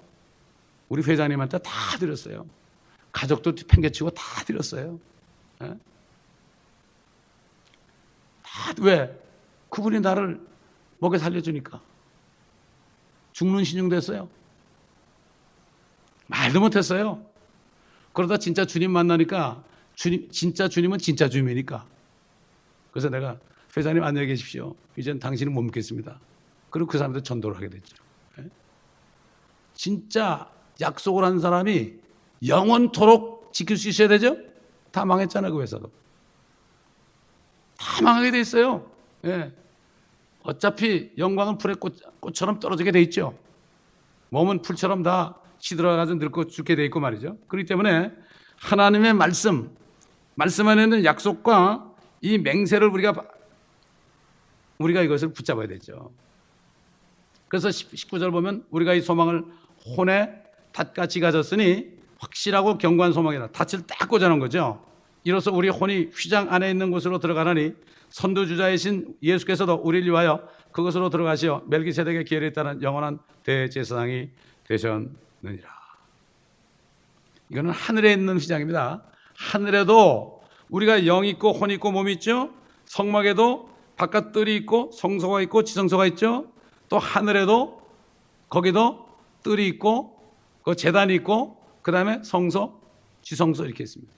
우리 회장님한테 다 드렸어요. 가족도 팽개치고 다 드렸어요. 예? 다. 왜? 그분이 나를 먹여 살려주니까. 죽는 신용 됐어요. 말도 못했어요. 그러다 진짜 주님 만나니까 진짜 주님은 진짜 주님이니까. 그래서 내가 회장님 안녕히 계십시오. 이젠 당신은 못 믿겠습니다. 그리고 그 사람들 전도를 하게 됐죠. 진짜 약속을 한 사람이 영원토록 지킬 수 있어야 되죠? 다 망했잖아요, 그 회사도. 다 망하게 돼 있어요. 예. 어차피 영광은 풀의 꽃처럼 떨어지게 돼 있죠. 몸은 풀처럼 다 시들어가서 늙고 죽게 돼 있고 말이죠. 그렇기 때문에 하나님의 말씀 안에 있는 약속과 이 맹세를 우리가 이것을 붙잡아야 되죠. 그래서 19절 보면 우리가 이 소망을 혼에 닷같이 가졌으니 확실하고 견고한 소망이다. 닻을 딱 꽂아놓은 거죠. 이로써 우리 혼이 휘장 안에 있는 곳으로 들어가나니 선두주자이신 예수께서도 우리를 위하여 그것으로 들어가시어 멜기세덱의 계율에 따른 영원한 대제사장이 되셨느니라. 이거는 하늘에 있는 휘장입니다. 하늘에도 우리가 영이 있고 혼이 있고 몸이 있죠. 성막에도 바깥 뜰이 있고 성소가 있고 지성소가 있죠. 또 하늘에도 거기도 뜰이 있고 그 제단이 있고 그 다음에 성소, 지성소 이렇게 있습니다.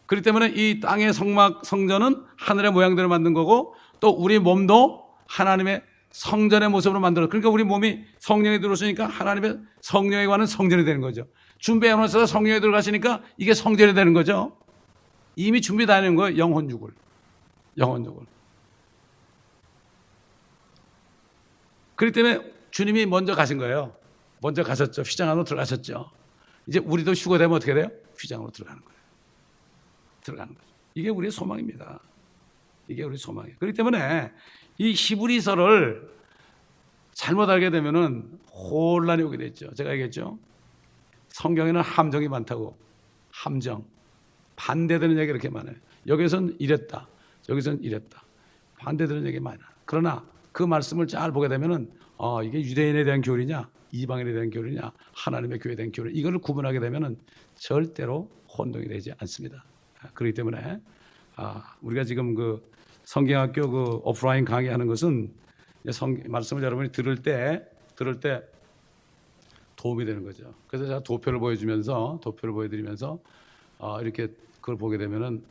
그렇기 때문에 이 땅의 성막 성전은 하늘의 모양대로 만든 거고 또 우리 몸도 하나님의 성전의 모습으로 만들어. 그러니까 우리 몸이 성령이 들어오시니까 하나님의 성령에 관한 성전이 되는 거죠. 준비해 놓으셔서 성령에 들어가시니까 이게 성전이 되는 거죠. 이미 준비 다 되는 거예요. 영혼육을. 그렇기 때문에 주님이 먼저 가신 거예요. 먼저 가셨죠. 휘장 안으로 들어가셨죠. 이제 우리도 휴거되면 어떻게 돼요? 휘장으로 들어가는 거예요. 이게 우리의 소망입니다. 이게 우리 소망이에요. 그렇기 때문에 이 히브리서를 잘못 알게 되면은 혼란이 오게 됐죠. 제가 얘기했죠. 성경에는 함정이 많다고. 함정. 반대되는 얘기가 이렇게 많아요. 여기서는 이랬다. 여기서는 이랬다. 반대되는 얘기 많아요. 그러나 그 말씀을 잘 보게 되면은 이게 유대인에 대한 교리냐, 이방인에 대한 교리냐, 하나님의 교회에 대한 교리, 이걸 구분하게 되면은 절대로 혼동이 되지 않습니다. 그렇기 때문에 우리가 지금 그 성경학교 그 오프라인 강의하는 것은 말씀을 여러분이 들을 때 도움이 되는 거죠. 그래서 제가 도표를 보여드리면서 이렇게 그걸 보게 되면은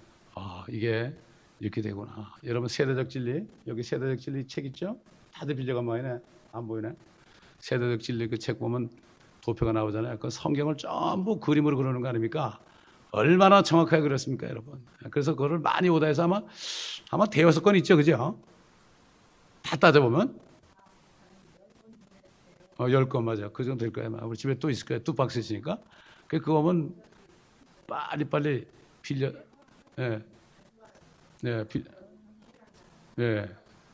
이게 이렇게 되구나. 여러분 세대적 진리, 여기 세대적 진리 책 있죠? 다들 빌려간 모양이네. 안 보이네. 세대적 진리 그 책 보면 도표가 나오잖아요. 그 성경을 전부 그림으로 그리는 거 아닙니까? 얼마나 정확하게 그렸습니까, 여러분? 그래서 그거를 많이 오다해서 아마 대여섯 권 있죠, 그죠? 다 따져보면 10권 맞아. 그 정도 될 거예요. 우리 집에 또 있을 거예요. 두 박스 있으니까. 그거 보면 빨리 빌려,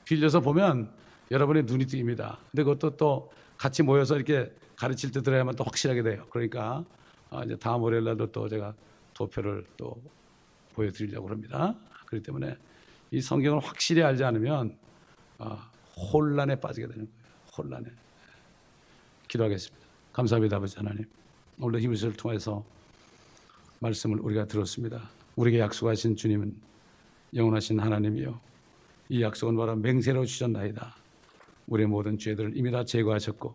빌려서 보면 여러분의 눈이 뜨입니다. 근데 그것도 또 같이 모여서 이렇게 가르칠 때 들어야만 또 확실하게 돼요. 그러니까 이제 다음 월요일 날도 또 제가 도표를 또 보여드리려고 합니다. 그렇기 때문에 이 성경을 확실히 알지 않으면 혼란에 빠지게 되는 거예요. 혼란에. 기도하겠습니다. 감사합니다, 아버지 하나님. 오늘 히브리서를 통해서 말씀을 우리가 들었습니다. 우리에게 약속하신 주님은 영원하신 하나님이요, 이 약속은 바로 맹세로 주셨나이다. 우리의 모든 죄들을 이미 다 제거하셨고,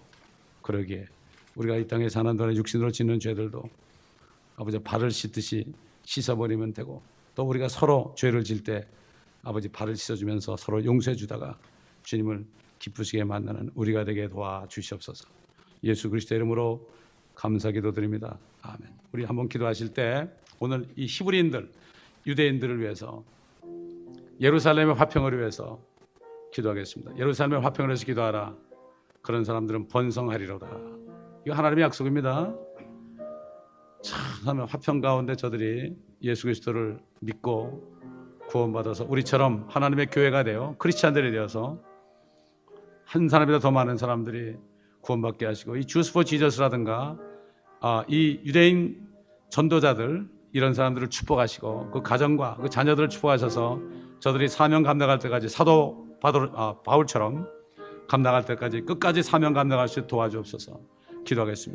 그러기에 우리가 이 땅에 사는 동안에 육신으로 짓는 죄들도 아버지 발을 씻듯이 씻어버리면 되고, 또 우리가 서로 죄를 질 때 아버지 발을 씻어주면서 서로 용서해 주다가 주님을 기쁘시게 만나는 우리가 되게 도와주시옵소서. 예수 그리스도 이름으로 감사 기도드립니다. 아멘. 우리 한번 기도하실 때 오늘 이 히브리인들, 유대인들을 위해서, 예루살렘의 화평을 위해서 기도하겠습니다. 예루살렘의 화평을 위해서 기도하라. 그런 사람들은 번성하리로다. 이거 하나님의 약속입니다. 참 화평 가운데 저들이 예수 그리스도를 믿고 구원받아서 우리처럼 하나님의 교회가 되어 크리스찬들이 되어서 한 사람보다 더 많은 사람들이 구원받게 하시고, 이 주스 포 지저스라든가 이 유대인 전도자들, 이런 사람들을 축복하시고 그 가정과 그 자녀들을 축복하셔서 저들이 사명 감당할 때까지 사도 바울처럼 감당할 때까지 끝까지 사명 감당할 수 있도록 도와주옵소서. 기도하겠습니다.